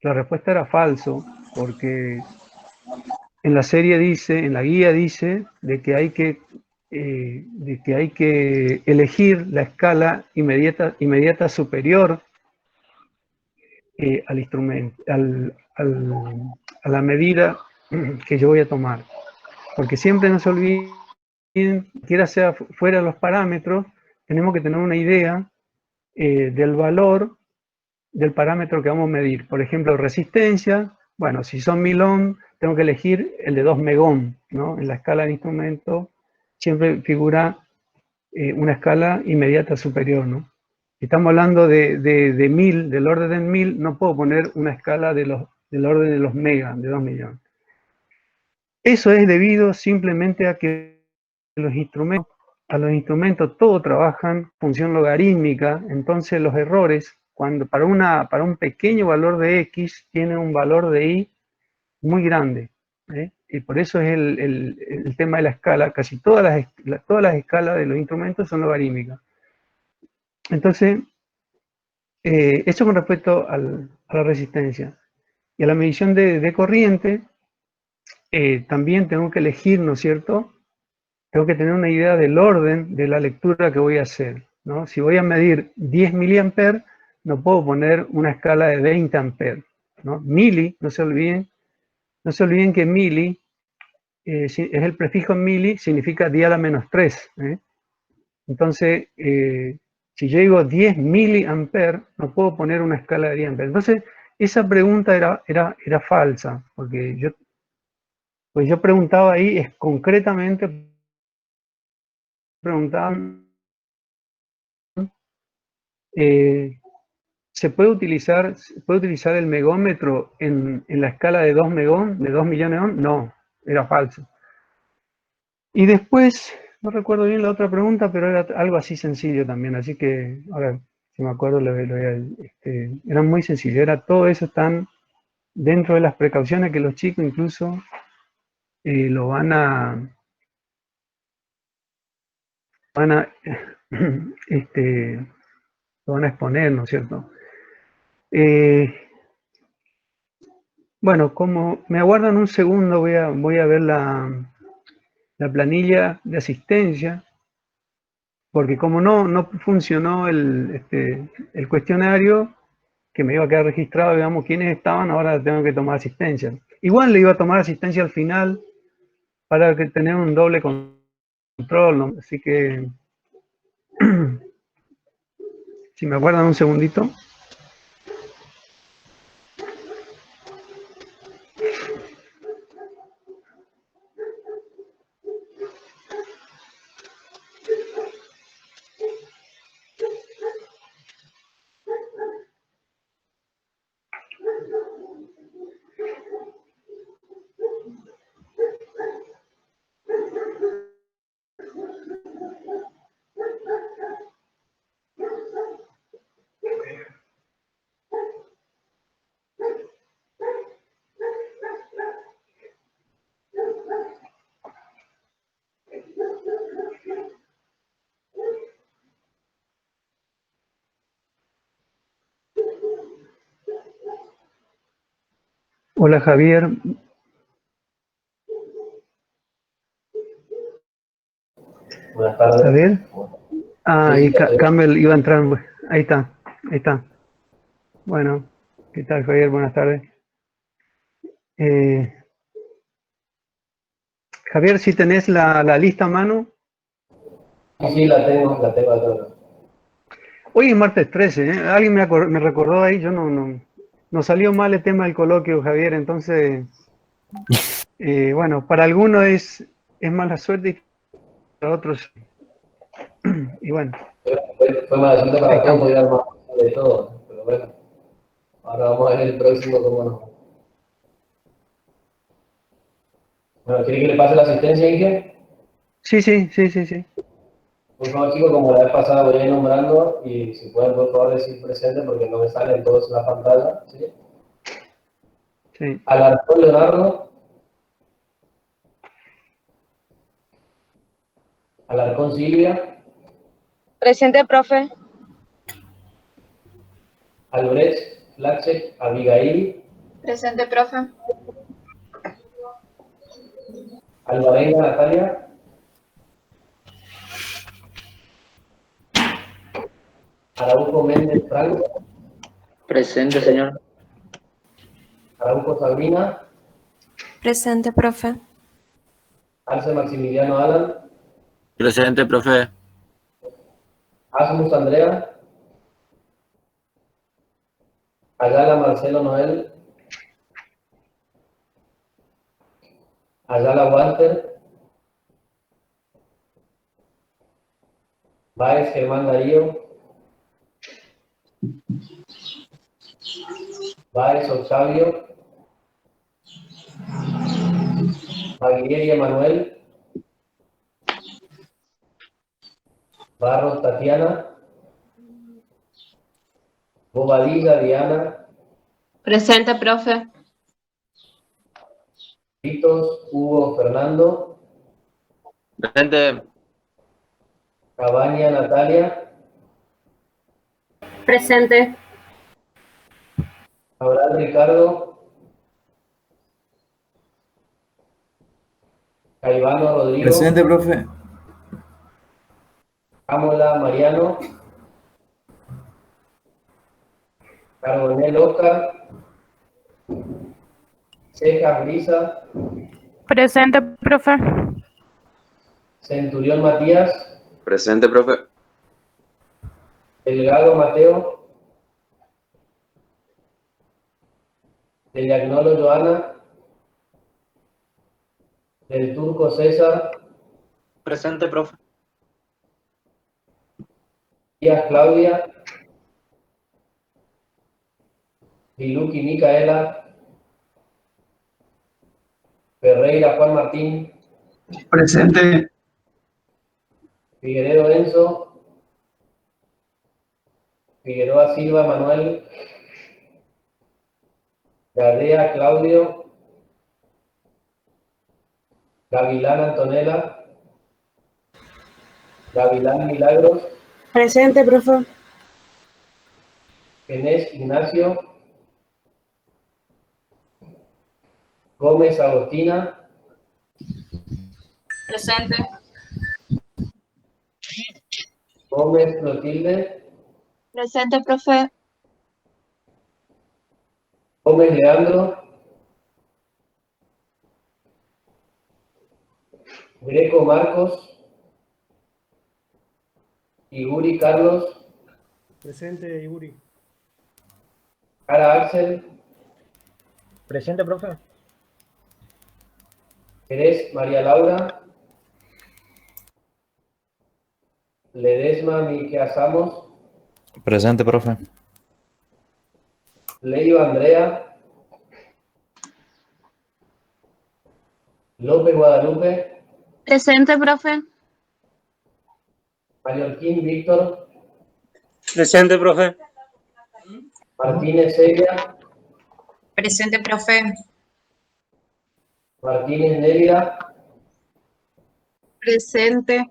La respuesta era falso, porque en la serie dice, en la guía dice, de que hay que elegir la escala inmediata superior al instrumento, a la medida que yo voy a tomar. Porque siempre no se olviden, quiera sea fuera de los parámetros, tenemos que tener una idea del valor del parámetro que vamos a medir. Por ejemplo, resistencia, bueno, si son 1000 ohms, tengo que elegir el de 2 megohm, ¿no? En la escala de instrumento siempre figura una escala inmediata superior, ¿no? Si estamos hablando de 1000, del orden de 1000, no puedo poner una escala del orden de los megas, de 2 millones. Eso es debido simplemente a que a los instrumentos todos trabajan función logarítmica, entonces los errores, cuando para un pequeño valor de X, tiene un valor de Y muy grande. Y por eso es el tema de la escala. Casi todas las escalas de los instrumentos son logarítmicas. Entonces, eso con respecto a la resistencia. Y a la medición de corriente, también tengo que elegir, ¿no es cierto? Tengo que tener una idea del orden de la lectura que voy a hacer, ¿no? Si voy a medir 10 miliamperes, no puedo poner una escala de 20 amperes, ¿no? Mili, no se olviden que mili es el prefijo mili, significa 10 a la menos 3. Entonces, si yo digo 10 miliamperes, no puedo poner una escala de 10 amperes. Entonces, esa pregunta era falsa, porque yo preguntaba ahí, concretamente preguntaban, ¿se puede utilizar el megómetro en la escala de 2 megón, de 2 millones de ohms? No, era falso. Y después, no recuerdo bien la otra pregunta, pero era algo así sencillo también, así que ahora, si me acuerdo, era muy sencillo, todo eso están dentro de las precauciones que los chicos incluso lo van a lo van a exponer, ¿no es cierto? Bueno, como me aguardan un segundo, voy a ver la planilla de asistencia, porque como no funcionó el cuestionario, que me iba a quedar registrado, digamos, quiénes estaban, ahora tengo que tomar asistencia. Igual le iba a tomar asistencia al final para tener un doble control, ¿no? Así que, si me aguardan un segundito. Hola, Javier. Buenas tardes. Javier. Ah, Sí, ahí sí, ya estoy. Campbell iba a entrar. Ahí está, ahí está. Bueno, ¿qué tal, Javier? Buenas tardes. Eh, Javier, si tenés la lista a mano. Sí, sí, la tengo acá. Hoy es martes 13, ¿eh? Alguien me recordó ahí, yo no salió mal el tema del coloquio, Javier, entonces, bueno, para algunos es mala suerte y para otros, y bueno, Fue mala suerte ahí para todos, estamos. podía dar más de todo, pero bueno, ahora vamos a ver el próximo cómo no. Bueno, ¿quiere que le pase la asistencia, Inge? Sí, sí, sí, sí, sí. Por favor, chicos, como la vez pasada voy a ir nombrando y si pueden, por favor, decir presente porque no me salen todos en la pantalla. ¿Sí? Sí. Alarcón Leonardo, Alarcón Silvia, Presente, profe. Álvarez, Flachek, Abigail, Presente, profe. Alvarenga Natalia. Araujo Méndez Franco. Presente, señor. Araujo Sabrina. Presente, profe. Arce Maximiliano Alan. Presente, profe. Asmus Andrea. Ayala Marcelo Noel. Ayala Walter. Báez Germán Darío. Báez Octavio. Aguirre Emanuel. Barros Tatiana. Bobadilla Diana. Presente, profe. Britos Hugo Fernando. Presente. Cabaña Natalia. Presente. Cabral Ricardo. Caivano Rodrigo. Presente, profe. Ámola Mariano. Carbonel Oscar. Cejas Brisa. Presente, profe. Centurión Matías. Presente, profe. Delgado Mateo. Deliagnolo Joana. Del Turco César. Presente, profe. Díaz Claudia. Diluqui Micaela. Ferreira Juan Martín. Presente. Figueredo Enzo. Figueroa Silva Manuel. Gadea Claudio. Gavilán Antonella. Gavilán Milagros. Presente, profe. Genés Ignacio. Gómez Agostina. Presente. Gómez Clotilde. Presente, profe. Gómez Leandro. Greco Marcos. Iguri Carlos. Presente, Iguri. Cara Axel. Presente, profe. Jerez María Laura. Ledesma Miqueasamos. Presente, profe. Leio Andrea. López Guadalupe. Presente, profe. Mallorquín Víctor. Presente, profe. Martínez Celia. Presente, profe. Martínez Nérida. Presente.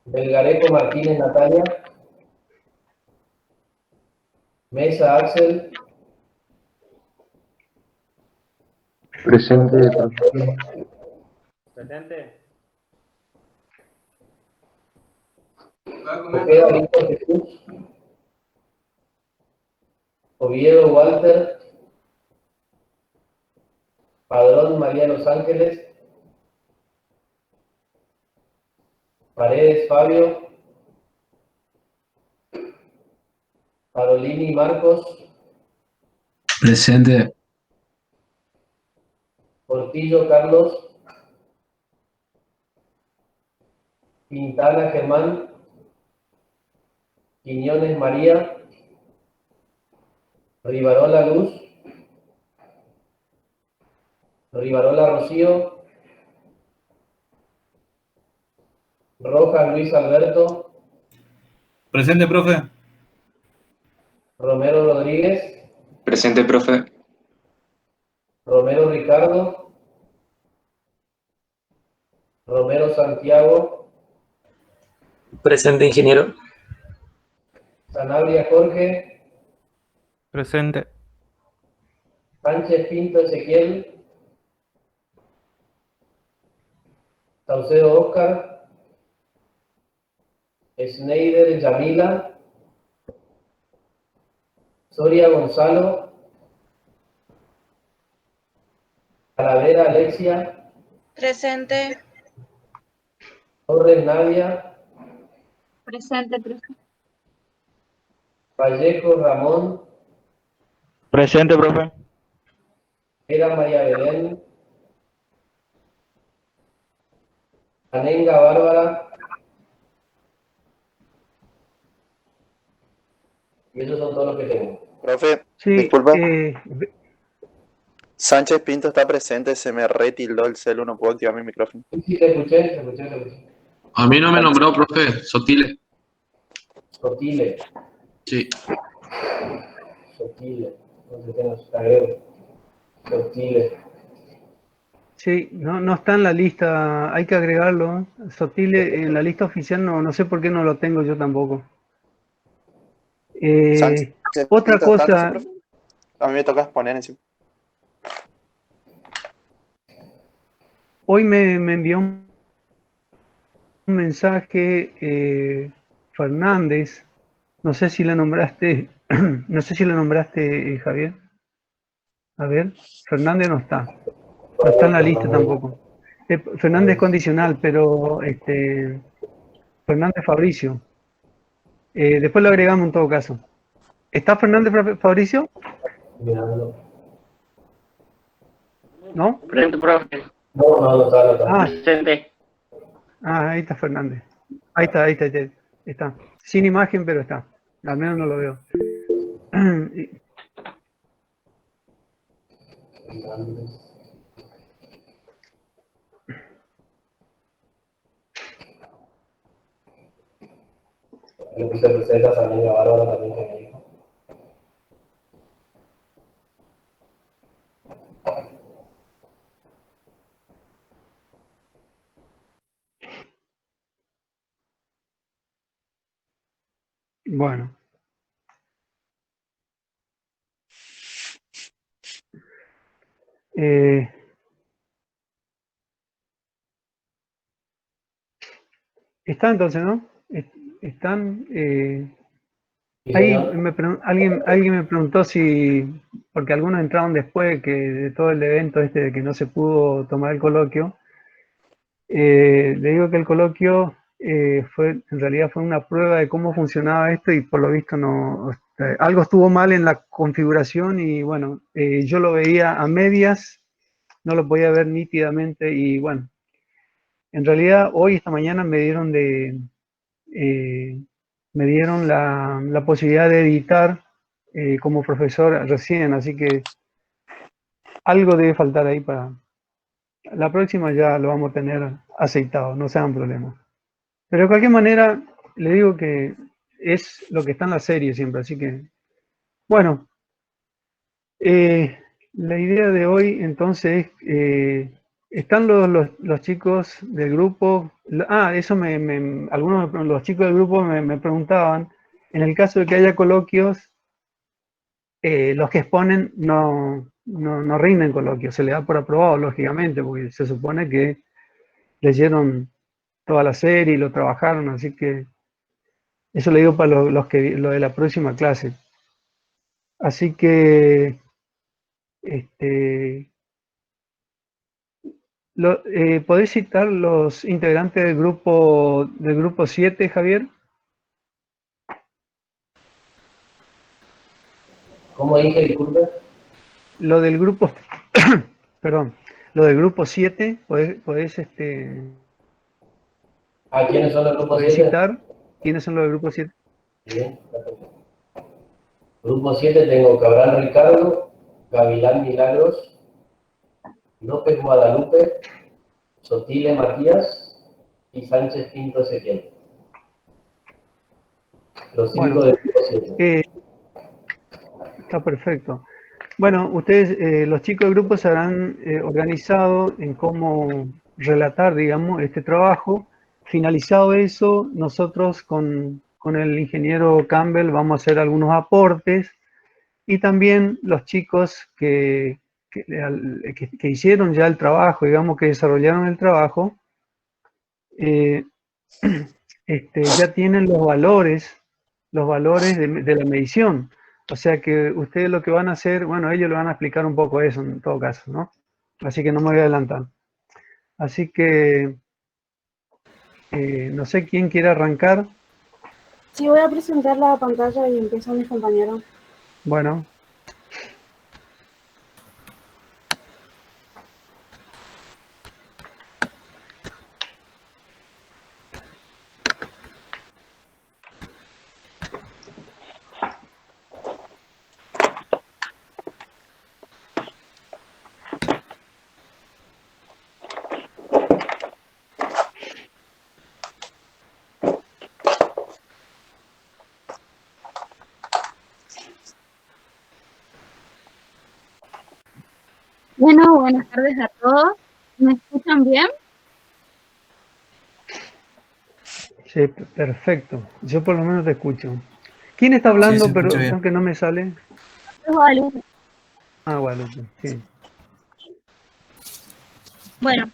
Belgareco Martínez Natalia. Mesa Axel. Presente, Presente. Ojeda Víctor Jesús. Oviedo Walter. Padrón María Los Ángeles. Paredes Fabio. Parolini Marcos. Presente. Portillo Carlos. Quintana Germán. Quiñones María. Rivarola Luz. Rivarola Rocío. Rojas Luis Alberto. Presente, profe. Romero Rodríguez. Presente, profe. Romero Ricardo. Romero Santiago. Presente, ingeniero. Sanabria Jorge. Presente. Sánchez Pinto Ezequiel, Saucedo Oscar, Schneider Yamila, Soria Gonzalo, Talavera Alexia, Presente. Torres Nadia, Presente, profe. Vallejo Ramón, Presente, profe. Era María Belén, Anenga Bárbara, y esos son todos los que tengo. Profe, Sí, disculpa. Sánchez Pinto está presente, se me retildó el celu, no puedo activar mi micrófono. Sí, te escuché. A mí no me nombró, profe. Sotile. Sotile. Sí. Sotile. No sé qué nos agrego. Sotile. Sí, no está en la lista, hay que agregarlo. Sotile en la lista oficial no sé por qué no lo tengo yo tampoco. Sánchez Otra Pinto está, cosa, profe. A mí me toca exponer encima. hoy me envió un mensaje Fernández, no sé si le nombraste, Javier. A ver, Fernández no está en la lista tampoco. Fernández condicional, pero Fernández Fabricio. Después lo agregamos en todo caso. ¿Está Fernández Fabricio? Mirando. ¿No? Presente, profe. No está. Presente. Ahí está Fernández. Ahí está. Sin imagen, pero está. Al menos no lo veo. Le puse presente a Anenga Bárbara también que me dijo. Bueno. Está entonces, ¿no? Están. Ahí alguien me preguntó si, porque algunos entraron después de todo el evento de que no se pudo tomar el coloquio. Le digo que el coloquio en realidad fue una prueba de cómo funcionaba esto y por lo visto algo estuvo mal en la configuración y bueno, yo lo veía a medias, no lo podía ver nítidamente y bueno, en realidad esta mañana me dieron la posibilidad de editar como profesor recién, así que algo debe faltar ahí para... La próxima ya lo vamos a tener aceitado, no sean problemas. Pero de cualquier manera, le digo que es lo que está en la serie siempre, así que... Bueno, la idea de hoy entonces están los chicos del grupo... eso algunos de los chicos del grupo me preguntaban, en el caso de que haya coloquios, los que exponen no rinden coloquios, se le da por aprobado, lógicamente, porque se supone que leyeron toda la serie y lo trabajaron, así que eso le digo para lo de la próxima clase. Así que ¿podés citar los integrantes del grupo 7, Javier? ¿Cómo dije, disculpe? Lo del grupo, perdón, lo del grupo 7, ¿podés ¿A quiénes son los grupos 7? citar quiénes son los del grupo 7? Bien, perfecto. Grupo 7 tengo Cabral Ricardo, Gavilán Milagros, López Guadalupe, Sotile Matías y Sánchez Pinto Ezequiel. Los 5 del grupo 7. Está perfecto. Bueno, ustedes, los chicos del grupo se habrán organizado en cómo relatar, digamos, este trabajo. Finalizado eso, nosotros con el ingeniero Campbell vamos a hacer algunos aportes y también los chicos que hicieron ya el trabajo, digamos que desarrollaron el trabajo, ya tienen los valores de la medición. O sea que ustedes lo que van a hacer, bueno, ellos le van a explicar un poco eso en todo caso, ¿no? Así que no me voy a adelantar. Así que, no sé quién quiere arrancar. Sí, voy a presentar la pantalla y empiezan mis compañeros. Bueno. Bueno, buenas tardes a todos. ¿Me escuchan bien? Sí, perfecto. Yo por lo menos te escucho. ¿Quién está hablando? Pero aunque no me sale. Guadalupe. Ah, Guadalupe, sí. Bueno,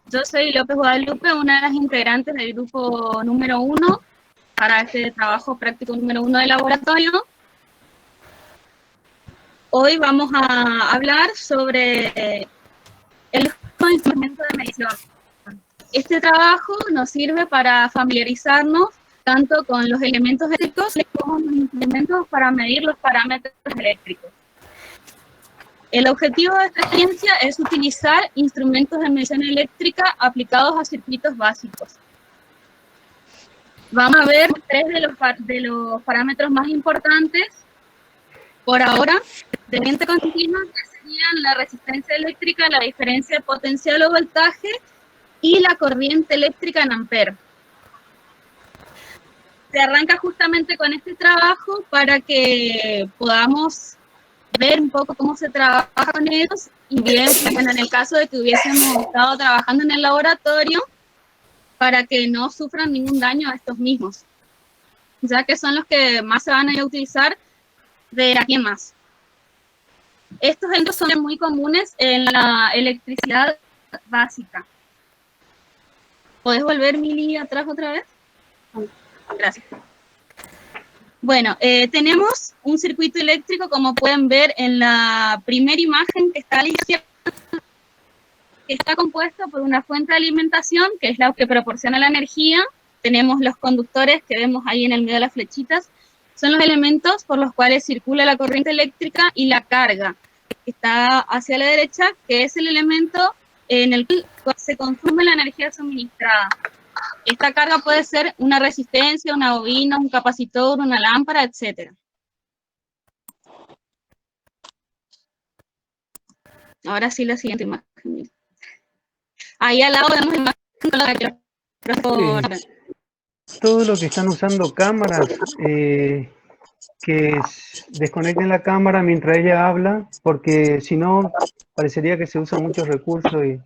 yo soy López Guadalupe, una de las integrantes del grupo número 1 para este trabajo práctico número 1 del laboratorio. Hoy vamos a hablar sobre el instrumento de medición. Este trabajo nos sirve para familiarizarnos tanto con los elementos eléctricos como los instrumentos para medir los parámetros eléctricos. El objetivo de esta ciencia es utilizar instrumentos de medición eléctrica aplicados a circuitos básicos. Vamos a ver tres de los parámetros más importantes por ahora de corriente continua, que serían la resistencia eléctrica, la diferencia de potencial o voltaje y la corriente eléctrica en amperes. Se arranca justamente con este trabajo para que podamos ver un poco cómo se trabaja con ellos y bien, bueno, en el caso de que hubiésemos estado trabajando en el laboratorio, para que no sufran ningún daño a estos mismos, ya que son los que más se van a utilizar de aquí en más. Estos elementos son muy comunes en la electricidad básica. ¿Podés volver, Mili, atrás otra vez? Gracias. Bueno, tenemos un circuito eléctrico, como pueden ver en la primera imagen que está a la izquierda, que está compuesto por una fuente de alimentación, que es la que proporciona la energía. Tenemos los conductores que vemos ahí en el medio de las flechitas. Son los elementos por los cuales circula la corriente eléctrica, y la carga, que está hacia la derecha, que es el elemento en el cual se consume la energía suministrada. Esta carga puede ser una resistencia, una bobina, un capacitor, una lámpara, etc. Ahora sí, la siguiente imagen. Ahí al lado vemos la imagen. Todo lo que están usando cámaras, que desconecten la cámara mientras ella habla, porque si no, parecería que se usan muchos recursos y...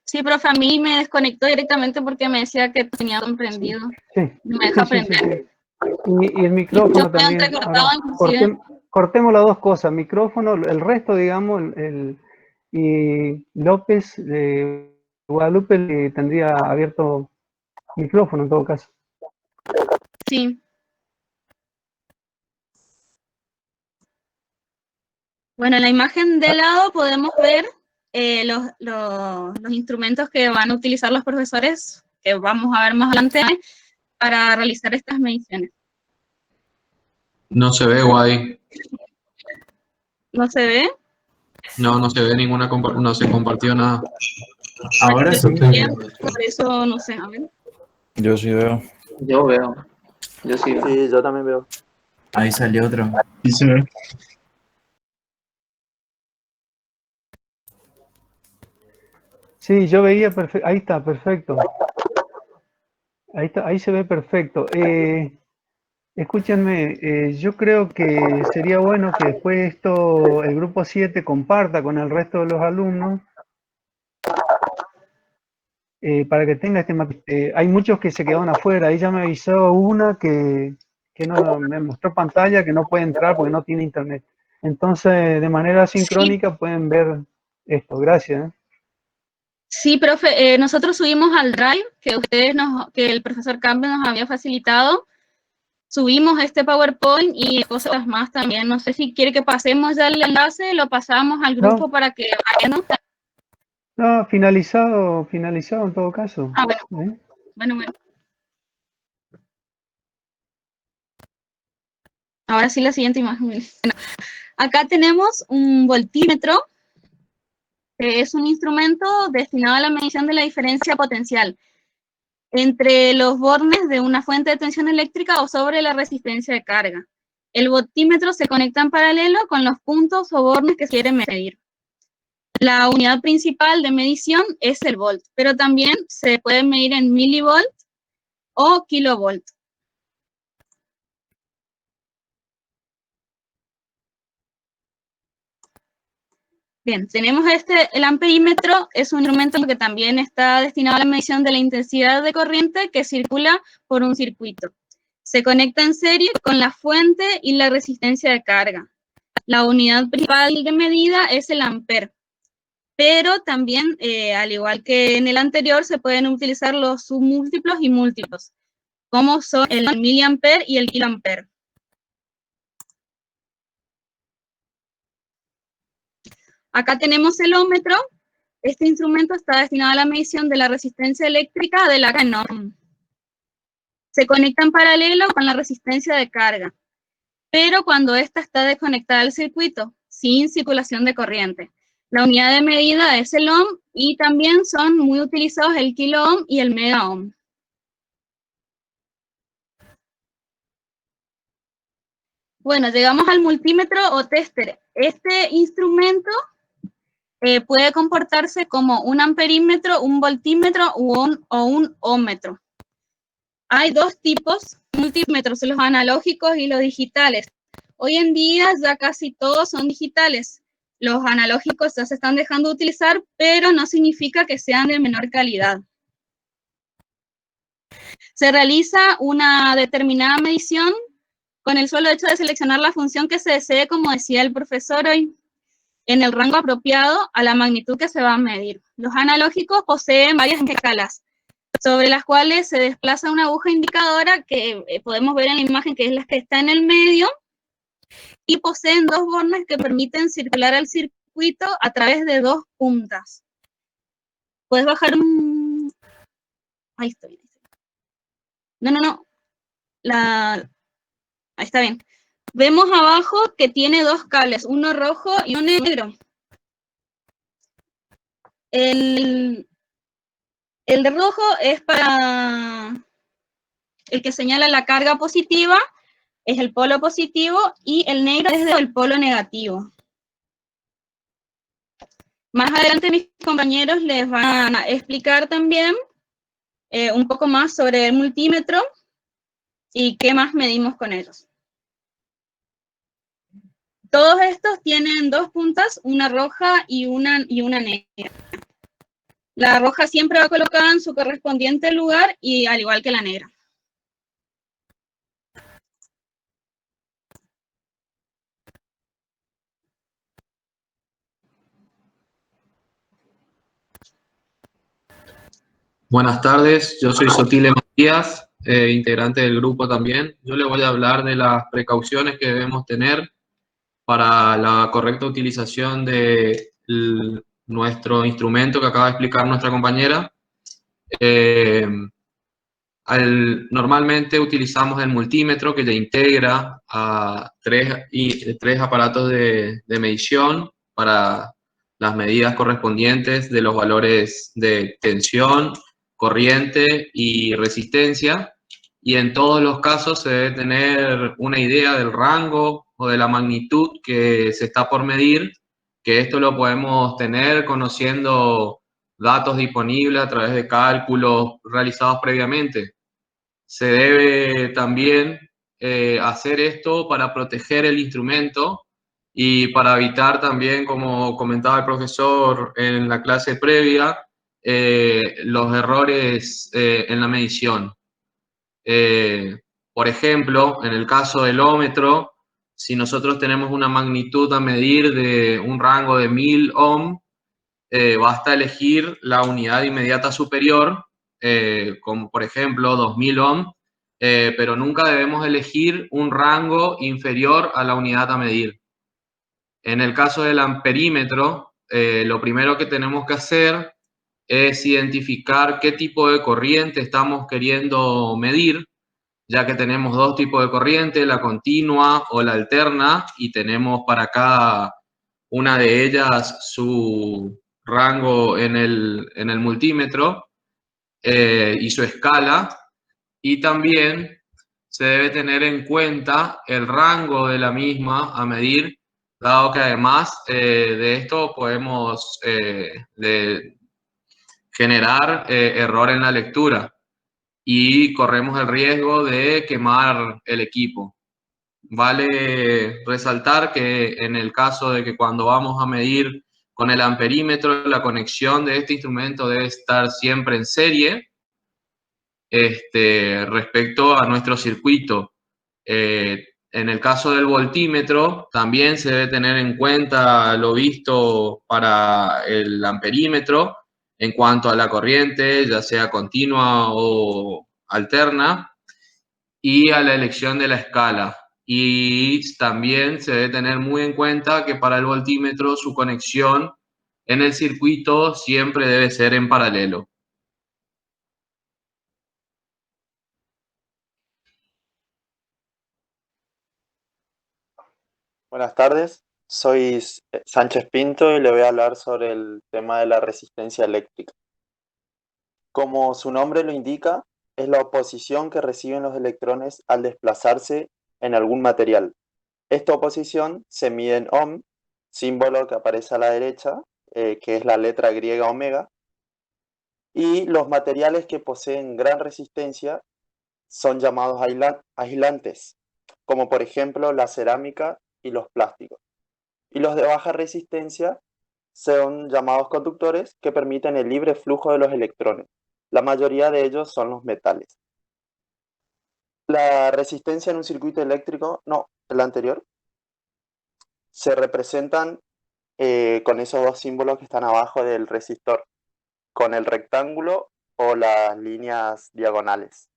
Sí, profe, a mí me desconectó directamente porque me decía que tenía comprendido. Sí, No me deja aprender. Y el micrófono también. Ahora, cortemos las dos cosas, micrófono, el resto, digamos, y López, Guadalupe tendría abierto micrófono en todo caso. Sí. Bueno, en la imagen de lado podemos ver los instrumentos que van a utilizar los profesores, que vamos a ver más adelante, para realizar estas mediciones. No se ve, Guay. ¿No se ve? No, no se ve ninguna, no se compartió nada. Ahora sí. Por eso, no sé, a ver. Yo sí veo. Yo veo. Yo sí veo. Sí, yo también veo. Ahí salió otro. Sí se ve. Sí, yo veía perfecto. Ahí está, perfecto. Ahí está, ahí se ve perfecto. Escúchenme, yo creo que sería bueno que después esto, el grupo 7 comparta con el resto de los alumnos, para que tenga hay muchos que se quedaron afuera. Ahí ya me avisó una que que no me mostró pantalla que no puede entrar porque no tiene internet. Entonces, de manera sincrónica pueden ver esto. Gracias. Sí, profe, nosotros subimos al Drive que el profesor Campbell nos había facilitado. Subimos este PowerPoint y cosas más también. No sé si quiere que pasemos ya el enlace, lo pasamos al grupo para que vayan. No, finalizado en todo caso. Ah, bueno. Bueno. Ahora sí la siguiente imagen. Bueno, acá tenemos un voltímetro, que es un instrumento destinado a la medición de la diferencia potencial entre los bornes de una fuente de tensión eléctrica o sobre la resistencia de carga. El voltímetro se conecta en paralelo con los puntos o bornes que se quieren medir. La unidad principal de medición es el volt, pero también se puede medir en milivolt o kilovolt. Bien, tenemos el amperímetro, es un instrumento que también está destinado a la medición de la intensidad de corriente que circula por un circuito. Se conecta en serie con la fuente y la resistencia de carga. La unidad principal de medida es el amper, pero también, al igual que en el anterior, se pueden utilizar los submúltiplos y múltiplos, como son el miliamper y el kiloamper. Acá tenemos el ómetro. Este instrumento está destinado a la medición de la resistencia eléctrica de la carga. Se conecta en paralelo con la resistencia de carga, pero cuando ésta está desconectada del circuito, sin circulación de corriente. La unidad de medida es el ohm y también son muy utilizados el kilo ohm y el mega ohm. Bueno, llegamos al multímetro o tester. Este instrumento puede comportarse como un amperímetro, un voltímetro o un ómetro. Hay dos tipos de multímetros, los analógicos y los digitales. Hoy en día ya casi todos son digitales. Los analógicos ya se están dejando de utilizar, pero no significa que sean de menor calidad. Se realiza una determinada medición con el solo hecho de seleccionar la función que se desee, como decía el profesor hoy, en el rango apropiado a la magnitud que se va a medir. Los analógicos poseen varias escalas, sobre las cuales se desplaza una aguja indicadora que podemos ver en la imagen, que es la que está en el medio, y poseen dos bornes que permiten circular el circuito a través de dos puntas. Puedes bajar un... Ahí estoy. No. Ahí está bien. Vemos abajo que tiene dos cables, uno rojo y uno negro. El de rojo es para el que señala la carga positiva, es el polo positivo, y el negro es el polo negativo. Más adelante mis compañeros les van a explicar también un poco más sobre el multímetro y qué más medimos con ellos. Todos estos tienen dos puntas, una roja y una negra. La roja siempre va colocada en su correspondiente lugar, y al igual que la negra. Buenas tardes, yo soy Sotile Matías, integrante del grupo también. Yo le voy a hablar de las precauciones que debemos tener para la correcta utilización de nuestro instrumento que acaba de explicar nuestra compañera. Normalmente utilizamos el multímetro, que ya integra a tres aparatos de medición para las medidas correspondientes de los valores de tensión, corriente y resistencia, y en todos los casos se debe tener una idea del rango o de la magnitud que se está por medir, que esto lo podemos tener conociendo datos disponibles a través de cálculos realizados previamente. Se debe también hacer esto para proteger el instrumento y para evitar también, como comentaba el profesor en la clase previa, los errores en la medición. Por ejemplo, en el caso del ómetro, si nosotros tenemos una magnitud a medir de un rango de 1000 ohm, basta elegir la unidad inmediata superior, como por ejemplo 2000 ohm, pero nunca debemos elegir un rango inferior a la unidad a medir. En el caso del amperímetro, lo primero que tenemos que hacer es identificar qué tipo de corriente estamos queriendo medir, ya que tenemos dos tipos de corriente, la continua o la alterna, y tenemos para cada una de ellas su rango en el multímetro y su escala, y también se debe tener en cuenta el rango de la misma a medir, dado que además de esto podemos generar error en la lectura y corremos el riesgo de quemar el equipo. Vale resaltar que en el caso de que cuando vamos a medir con el amperímetro, la conexión de este instrumento debe estar siempre en serie respecto a nuestro circuito. En el caso del voltímetro, también se debe tener en cuenta lo visto para el amperímetro en cuanto a la corriente, ya sea continua o alterna, y a la elección de la escala. Y también se debe tener muy en cuenta que para el voltímetro su conexión en el circuito siempre debe ser en paralelo. Buenas tardes, soy Sánchez Pinto y le voy a hablar sobre el tema de la resistencia eléctrica. Como su nombre lo indica, es la oposición que reciben los electrones al desplazarse en algún material. Esta oposición se mide en ohm, símbolo que aparece a la derecha, que es la letra griega omega, y los materiales que poseen gran resistencia son llamados aislantes, como por ejemplo la cerámica y los plásticos. Y los de baja resistencia son llamados conductores, que permiten el libre flujo de los electrones. La mayoría de ellos son los metales. La resistencia en un circuito eléctrico, no, el anterior, se representan con esos dos símbolos que están abajo del resistor, con el rectángulo o las líneas diagonales.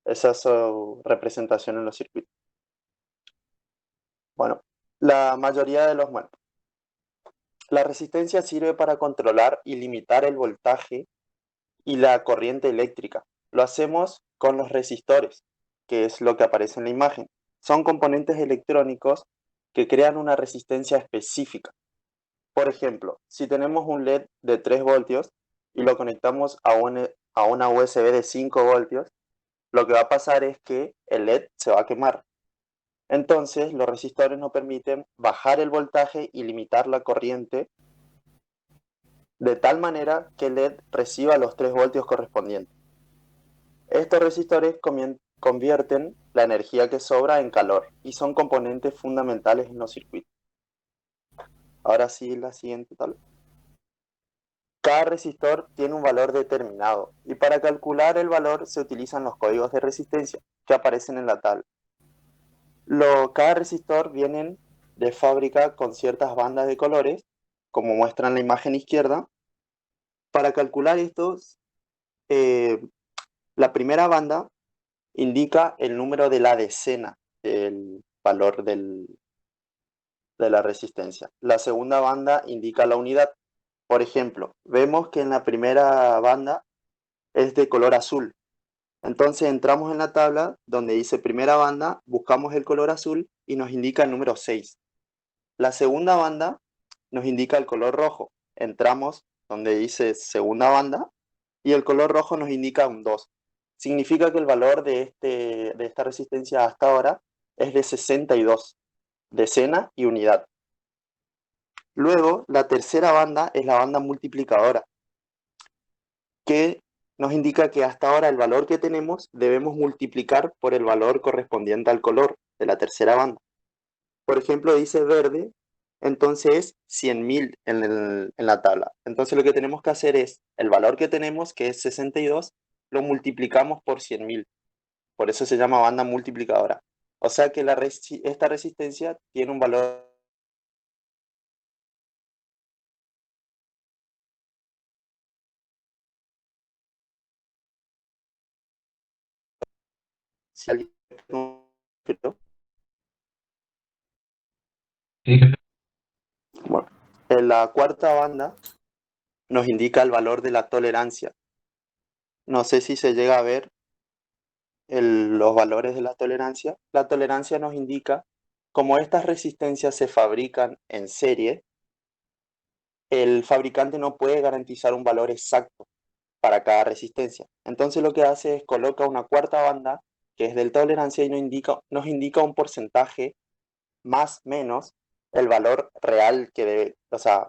Esa es su representación en los circuitos. Bueno, la mayoría de los... Bueno, la resistencia sirve para controlar y limitar el voltaje y la corriente eléctrica. Lo hacemos con los resistores, que es lo que aparece en la imagen. Son componentes electrónicos que crean una resistencia específica. Por ejemplo, si tenemos un LED de 3 voltios y lo conectamos a una USB de 5 voltios, lo que va a pasar es que el LED se va a quemar. Entonces, los resistores nos permiten bajar el voltaje y limitar la corriente de tal manera que el LED reciba los 3 voltios correspondientes. Estos resistores convierten la energía que sobra en calor y son componentes fundamentales en los circuitos. Ahora sí, la siguiente tabla. Cada resistor tiene un valor determinado y para calcular el valor se utilizan los códigos de resistencia que aparecen en la tabla. Cada resistor viene de fábrica con ciertas bandas de colores, como muestra en la imagen izquierda. Para calcular estos, la primera banda indica el número de la decena del valor de la resistencia. La segunda banda indica la unidad. Por ejemplo, vemos que en la primera banda es de color azul. Entonces entramos en la tabla donde dice primera banda, buscamos el color azul y nos indica el número 6. La segunda banda nos indica el color rojo. Entramos donde dice segunda banda y el color rojo nos indica un 2. Significa que el valor de esta resistencia hasta ahora es de 62, decena y unidad. Luego, la tercera banda es la banda multiplicadora, que nos indica que hasta ahora el valor que tenemos debemos multiplicar por el valor correspondiente al color de la tercera banda. Por ejemplo, dice verde, entonces es 100.000 en la tabla. Entonces lo que tenemos que hacer es, el valor que tenemos, que es 62, lo multiplicamos por 100.000. Por eso se llama banda multiplicadora. O sea que esta resistencia tiene un valor si alguien- Bueno, en la cuarta banda nos indica el valor de la tolerancia. No sé si se llega a ver los valores de la tolerancia. La tolerancia nos indica cómo estas resistencias se fabrican en serie, el fabricante no puede garantizar un valor exacto para cada resistencia. Entonces lo que hace es coloca una cuarta banda que es de tolerancia y nos indica un porcentaje más menos el valor real que debe, o sea,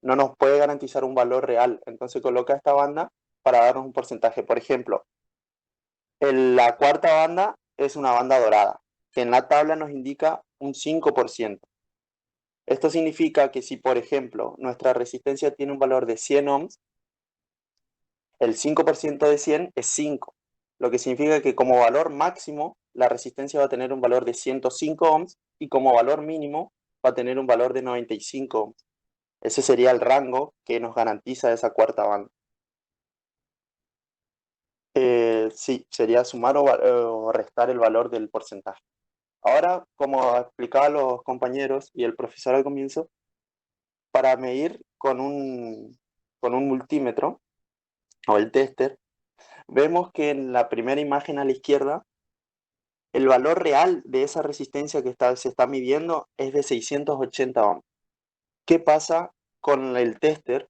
no nos puede garantizar un valor real. Entonces coloca esta banda para darnos un porcentaje. Por ejemplo, la cuarta banda es una banda dorada, que en la tabla nos indica un 5%. Esto significa que si, por ejemplo, nuestra resistencia tiene un valor de 100 ohms, el 5% de 100 es 5, lo que significa que como valor máximo la resistencia va a tener un valor de 105 ohms y como valor mínimo va a tener un valor de 95 ohms. Ese sería el rango que nos garantiza esa cuarta banda. Sí, sería sumar o restar el valor del porcentaje. Ahora, como explicaba los compañeros y el profesor al comienzo, para medir con un multímetro o el tester, vemos que en la primera imagen a la izquierda, el valor real de esa resistencia que se está midiendo es de 680 ohms. ¿Qué pasa con el tester?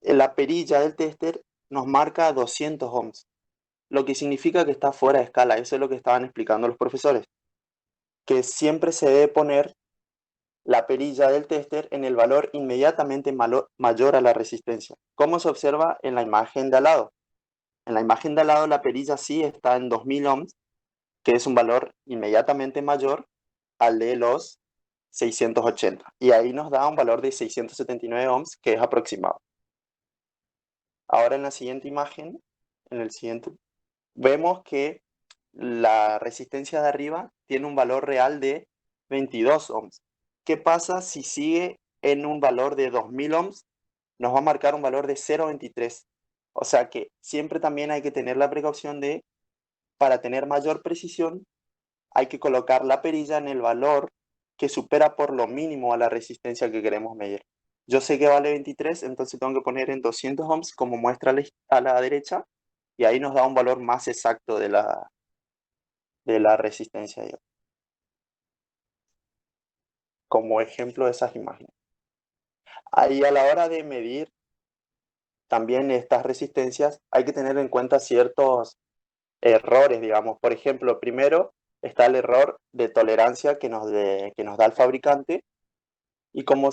En la perilla del tester nos marca 200 ohms, lo que significa que está fuera de escala. Eso es lo que estaban explicando los profesores, que siempre se debe poner la perilla del tester en el valor inmediatamente mayor a la resistencia, como se observa en la imagen de al lado. En la imagen de al lado la perilla sí está en 2000 ohms, que es un valor inmediatamente mayor al de los 680. Y ahí nos da un valor de 679 ohms, que es aproximado. Ahora en la siguiente imagen, vemos que la resistencia de arriba tiene un valor real de 22 ohms. ¿Qué pasa si sigue en un valor de 2000 ohms? Nos va a marcar un valor de 0,23. O sea que siempre también hay que tener la precaución de, para tener mayor precisión, hay que colocar la perilla en el valor que supera por lo mínimo a la resistencia que queremos medir. Yo sé que vale 23, entonces tengo que poner en 200 ohms como muestra a la derecha, y ahí nos da un valor más exacto de la resistencia, como ejemplo de esas imágenes. Ahí a la hora de medir también estas resistencias hay que tener en cuenta ciertos errores, digamos. Por ejemplo, primero está el error de tolerancia que nos da el fabricante, y como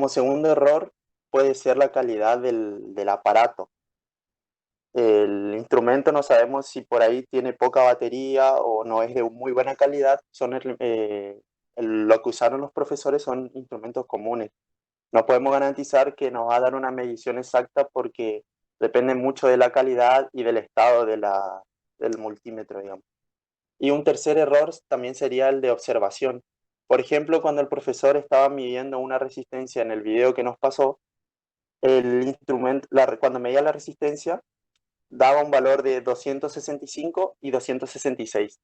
segundo error puede ser la calidad del aparato. El instrumento no sabemos si por ahí tiene poca batería o no es de muy buena calidad. Lo que usaron los profesores son instrumentos comunes. No podemos garantizar que nos va a dar una medición exacta porque depende mucho de la calidad y del estado del multímetro, digamos. Y un tercer error también sería el de observación. Por ejemplo, cuando el profesor estaba midiendo una resistencia en el video que nos pasó, el instrumento, cuando medía la resistencia, daba un valor de 265 y 266.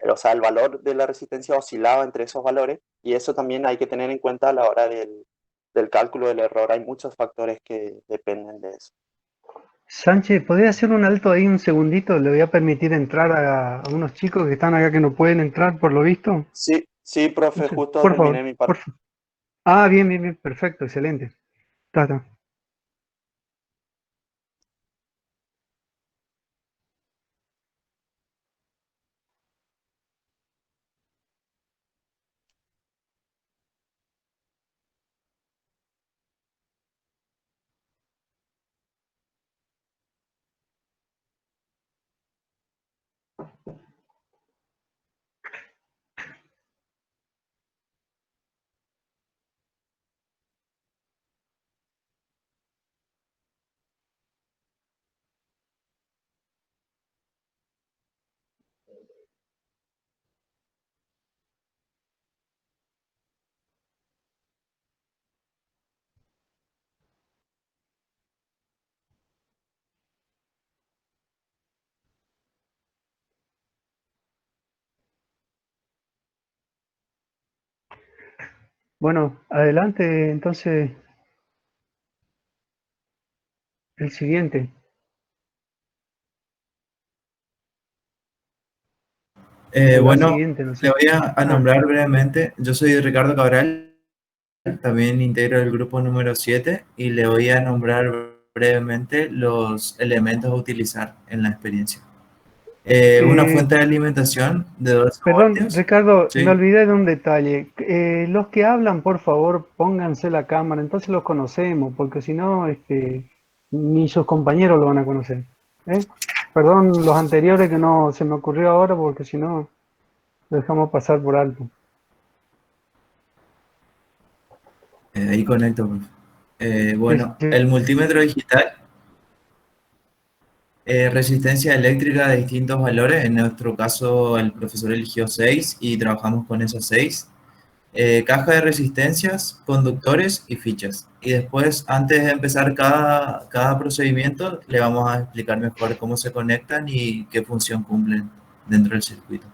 O sea, el valor de la resistencia oscilaba entre esos valores, y eso también hay que tener en cuenta a la hora del cálculo del error. Hay muchos factores que dependen de eso. Sánchez, ¿podés hacer un alto ahí un segundito? Le voy a permitir entrar a unos chicos que están acá que no pueden entrar por lo visto. Sí, sí, profe, justo Por terminé favor, mi parte. Ah, bien, bien, bien, perfecto, excelente. Está. Bueno, adelante entonces el siguiente. O la Bueno, siguiente, no sé. le voy a nombrar brevemente. Yo soy Ricardo Cabral, también integro el grupo número 7 y le voy a nombrar brevemente los elementos a utilizar en la experiencia. Una fuente de alimentación de 12 Perdón, voltios. Ricardo, Sí. me olvidé de un detalle. Los que hablan, por favor, pónganse la cámara, entonces los conocemos, porque si no, ni sus compañeros lo van a conocer. Perdón los anteriores que no se me ocurrió ahora, porque si no, lo dejamos pasar por alto. Ahí conecto, profe. Bueno, Sí. el multímetro digital, resistencia eléctrica de distintos valores. En nuestro caso, el profesor eligió 6 y trabajamos con esos 6. Caja de resistencias, conductores y fichas. Y después, antes de empezar cada procedimiento, le vamos a explicar mejor cómo se conectan y qué función cumplen dentro del circuito.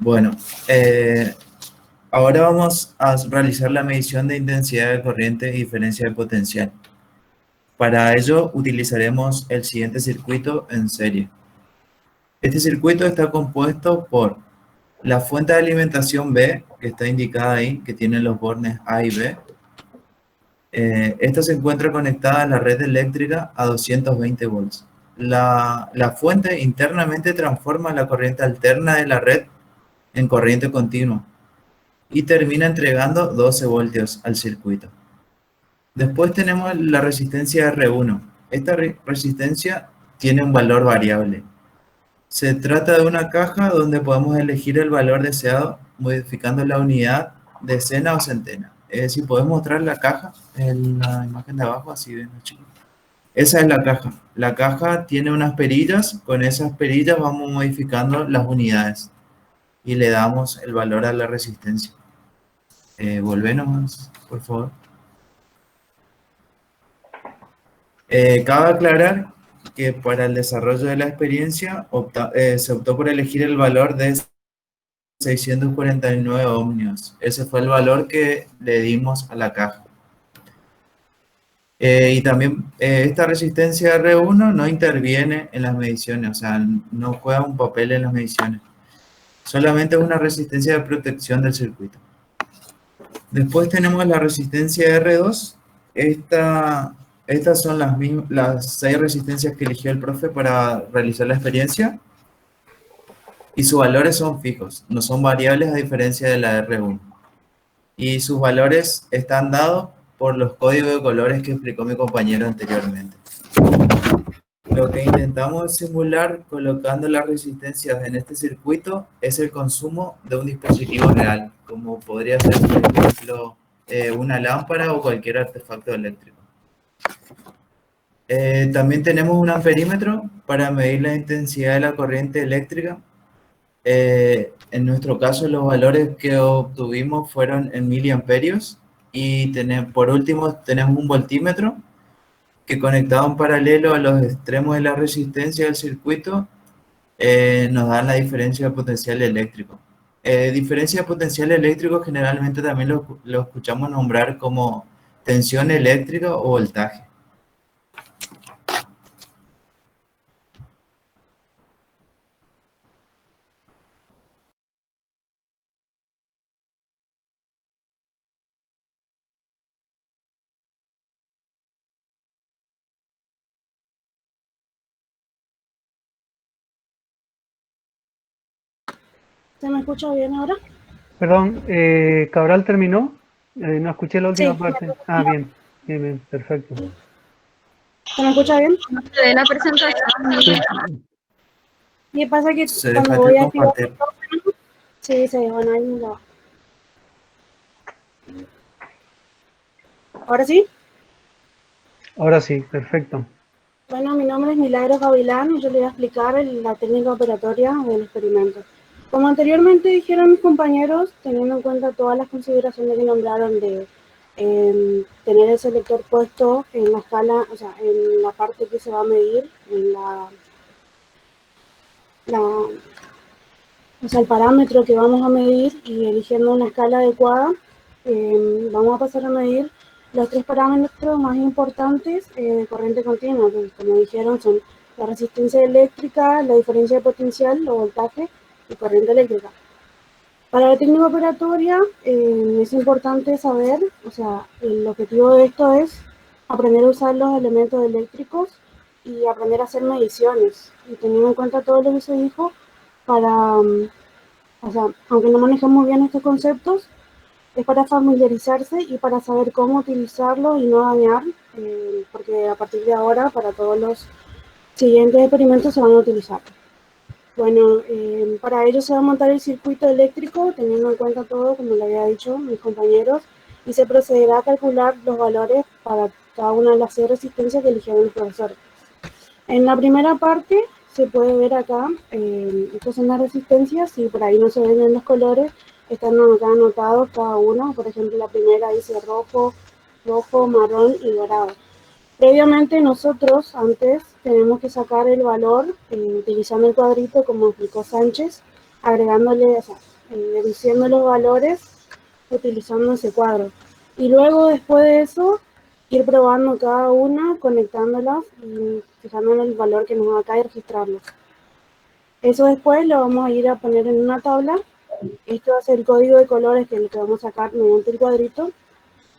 Bueno, ahora vamos a realizar la medición de intensidad de corriente y diferencia de potencial. Para ello utilizaremos el siguiente circuito en serie. Este circuito está compuesto por la fuente de alimentación B, que está indicada ahí, que tiene los bornes A y B. Esta se encuentra conectada a la red eléctrica a 220 volts. La fuente internamente transforma la corriente alterna de la red en corriente continua y termina entregando 12 voltios al circuito. Después tenemos la resistencia R1. Esta resistencia tiene un valor variable. Se trata de una caja donde podemos elegir el valor deseado modificando la unidad, decena o centena. Es decir, podemos mostrar la caja en la imagen de abajo, así ven, chicos. Esa es la caja. La caja tiene unas perillas, con esas perillas vamos modificando las unidades y le damos el valor a la resistencia. Volvemos, por favor. Cabe aclarar que para el desarrollo de la experiencia se optó por elegir el valor de 649 ohmios. Ese fue el valor que le dimos a la caja. Y también esta resistencia R1 no interviene en las mediciones, o sea, no juega un papel en las mediciones. Solamente es una resistencia de protección del circuito. Después tenemos la resistencia R2. Estas son las 6 resistencias que eligió el profe para realizar la experiencia. Y sus valores son fijos, no son variables a diferencia de la R1. Y sus valores están dados por los códigos de colores que explicó mi compañero anteriormente. Lo que intentamos simular colocando las resistencias en este circuito es el consumo de un dispositivo real, como podría ser, por ejemplo, una lámpara o cualquier artefacto eléctrico. También tenemos un amperímetro para medir la intensidad de la corriente eléctrica. En nuestro caso, los valores que obtuvimos fueron en miliamperios. Y por último, tenemos un voltímetro que, conectado en paralelo a los extremos de la resistencia del circuito, nos da la diferencia de potencial eléctrico. Diferencia de potencial eléctrico generalmente también lo escuchamos nombrar como tensión eléctrica o voltaje. ¿Se me escucha bien ahora? Perdón, ¿Cabral terminó? No escuché la última Sí. parte. Ah, bien, bien, bien, perfecto. ¿Se me escucha bien? De la presentación. Y pasa que Se cuando deja voy de a activar... compartir. Sí, bueno, ahí me va. ¿Ahora sí? Ahora sí, perfecto. Bueno, mi nombre es Milagros Gavilán y yo le voy a explicar la técnica operatoria del experimento. Como anteriormente dijeron mis compañeros, teniendo en cuenta todas las consideraciones que nombraron de tener el selector puesto en la escala, o sea, en la parte que se va a medir, en o sea, el parámetro que vamos a medir y eligiendo una escala adecuada, vamos a pasar a medir los 3 parámetros más importantes de corriente continua, que como dijeron son la resistencia eléctrica, la diferencia de potencial o voltaje y corriente eléctrica. Para la técnica operatoria es importante saber, o sea, el objetivo de esto es aprender a usar los elementos eléctricos y aprender a hacer mediciones. Y teniendo en cuenta todo lo que se dijo, o sea, aunque no manejemos bien estos conceptos, es para familiarizarse y para saber cómo utilizarlos y no dañar, porque a partir de ahora para todos los siguientes experimentos se van a utilizar. Bueno, para ello se va a montar el circuito eléctrico, teniendo en cuenta todo, como le había dicho mis compañeros, y se procederá a calcular los valores para cada una de las 6 resistencias que eligieron los profesores. En la primera parte se puede ver acá, estas son las resistencias, y por ahí no se ven en los colores, están acá anotados cada uno. Por ejemplo, la primera dice rojo, marrón y dorado. Previamente nosotros antes tenemos que sacar el valor utilizando el cuadrito como explicó Sánchez, agregándole, o sea, diciendo los valores utilizando ese cuadro. Y luego después de eso ir probando cada una, conectándolas y fijando el valor que nos va a caer y registrarlo. Eso después lo vamos a ir a poner en una tabla. Esto va a ser el código de colores que es lo que vamos a sacar mediante el cuadrito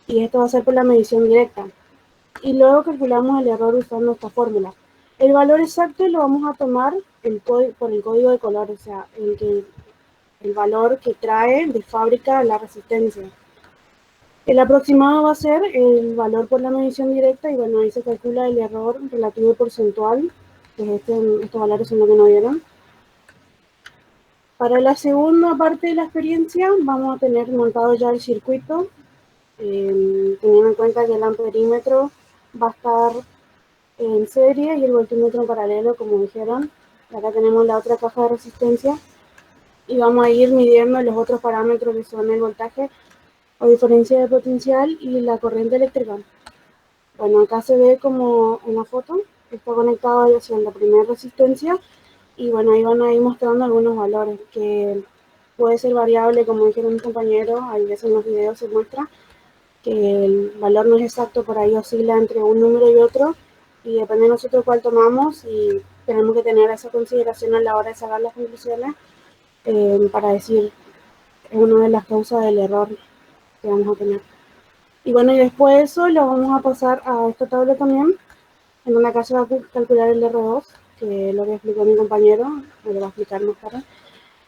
y esto va a ser por la medición directa. Y luego calculamos el error usando esta fórmula. El valor exacto lo vamos a tomar por el código de color, o sea, el valor que trae de fábrica la resistencia. El aproximado va a ser el valor por la medición directa y bueno, ahí se calcula el error relativo porcentual, que es estos valores son los que nos dieron. Para la segunda parte de la experiencia vamos a tener montado ya el circuito, teniendo en cuenta que el amperímetro va a estar en serie y el voltímetro en paralelo, como dijeron. Acá tenemos la otra caja de resistencia y vamos a ir midiendo los otros parámetros que son el voltaje o diferencia de potencial y la corriente eléctrica. Bueno, acá se ve como en la foto, está conectado hacia la primera resistencia y bueno, ahí van a ir mostrando algunos valores que puede ser variable, como dijeron mis compañeros, ahí veces en los videos se muestra que el valor no es exacto, por ahí oscila entre un número y otro, y depende de nosotros cuál tomamos, y tenemos que tener esa consideración a la hora de sacar las conclusiones, para decir, es una de las causas del error que vamos a tener. Y bueno, y después de eso lo vamos a pasar a esta tabla también, en donde acá se va a calcular el R2, que es lo que explicó mi compañero, me lo va a explicar más tarde.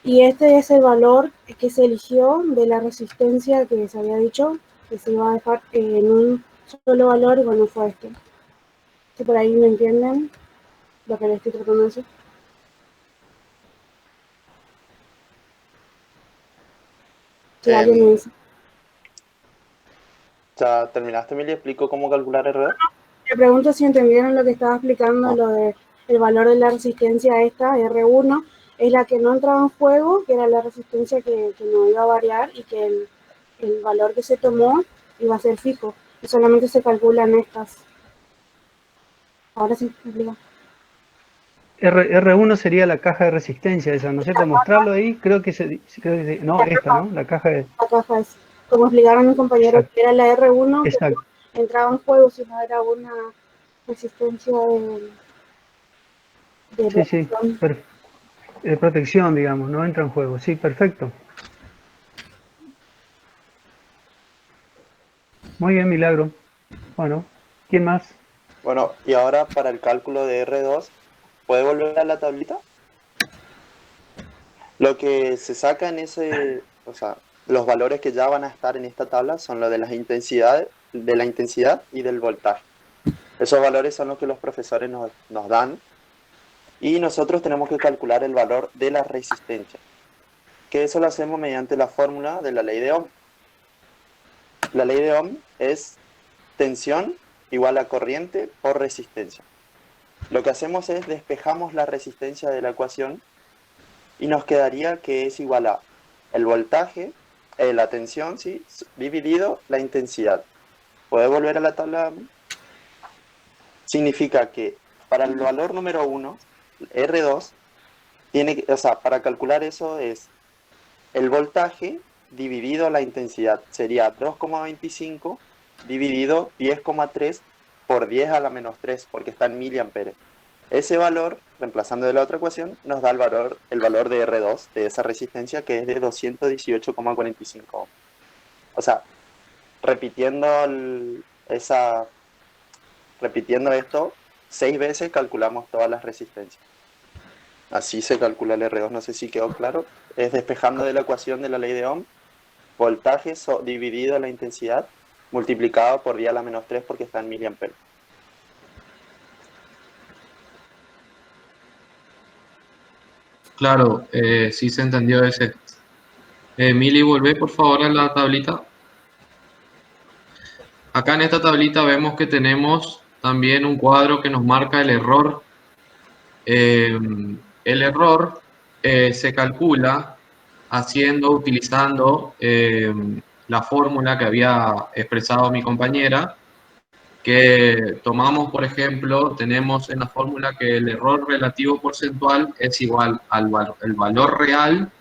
Y este es el valor que se eligió de la resistencia que se había dicho, que se iba a dejar en un solo valor, y bueno, fue este. Si por ahí no entienden lo que les estoy tratando de decir. Si alguien me dice. ¿Ya terminaste, Emilia? ¿Explico cómo calcular R2? Me pregunto si entendieron lo que estaba explicando, lo de el valor de la resistencia esta, R1, es la que no entraba en juego, que era la resistencia que no iba a variar y que el valor que se tomó iba a ser fijo y solamente se calculan estas. Ahora sí, me explico. R1 sería la caja de resistencia esa, ¿no es cierto? Mostrarlo ahí, creo que no, esta, ¿no? La caja de... La caja es, como explicaron mis compañeros, Exacto. que era la R1, Exacto. que entraba en juego si no era una resistencia de Sí, de protección, digamos, no entra en juego. Sí, perfecto. Muy bien, Milagro. Bueno, ¿quién más? Bueno, y ahora para el cálculo de R2, ¿puede volver a la tablita? Lo que se saca en ese, o sea, los valores que ya van a estar en esta tabla son los de las intensidades, de la intensidad y del voltaje. Esos valores son los que los profesores nos dan y nosotros tenemos que calcular el valor de la resistencia, que eso lo hacemos mediante la fórmula de la ley de Ohm. La ley de Ohm es tensión igual a corriente por resistencia. Lo que hacemos es despejamos la resistencia de la ecuación y nos quedaría que es igual a el voltaje, la tensión, ¿sí?, dividido la intensidad. ¿Puede volver a la tabla? Significa que para el valor número 1, R2, o sea, para calcular eso es el voltaje dividido la intensidad. Sería 2,25 dividido 10,3 por 10 a la menos 3, porque está en miliamperes. Ese valor, reemplazando de la otra ecuación, nos da el valor de R2 de esa resistencia, que es de 218,45. O sea, repitiendo esto 6 veces, calculamos todas las resistencias. Así se calcula el R2, no sé si quedó claro. Es despejando de la ecuación de la ley de Ohm, voltaje dividido la intensidad, multiplicado por 10 a la menos 3, porque está en miliamperes. Claro, sí se entendió ese. Mili, volvé por favor a la tablita. Acá en esta tablita vemos que tenemos también un cuadro que nos marca el error. El error se calcula utilizando la fórmula que había expresado mi compañera, que tomamos, por ejemplo, tenemos en la fórmula que el error relativo porcentual es igual al valor real,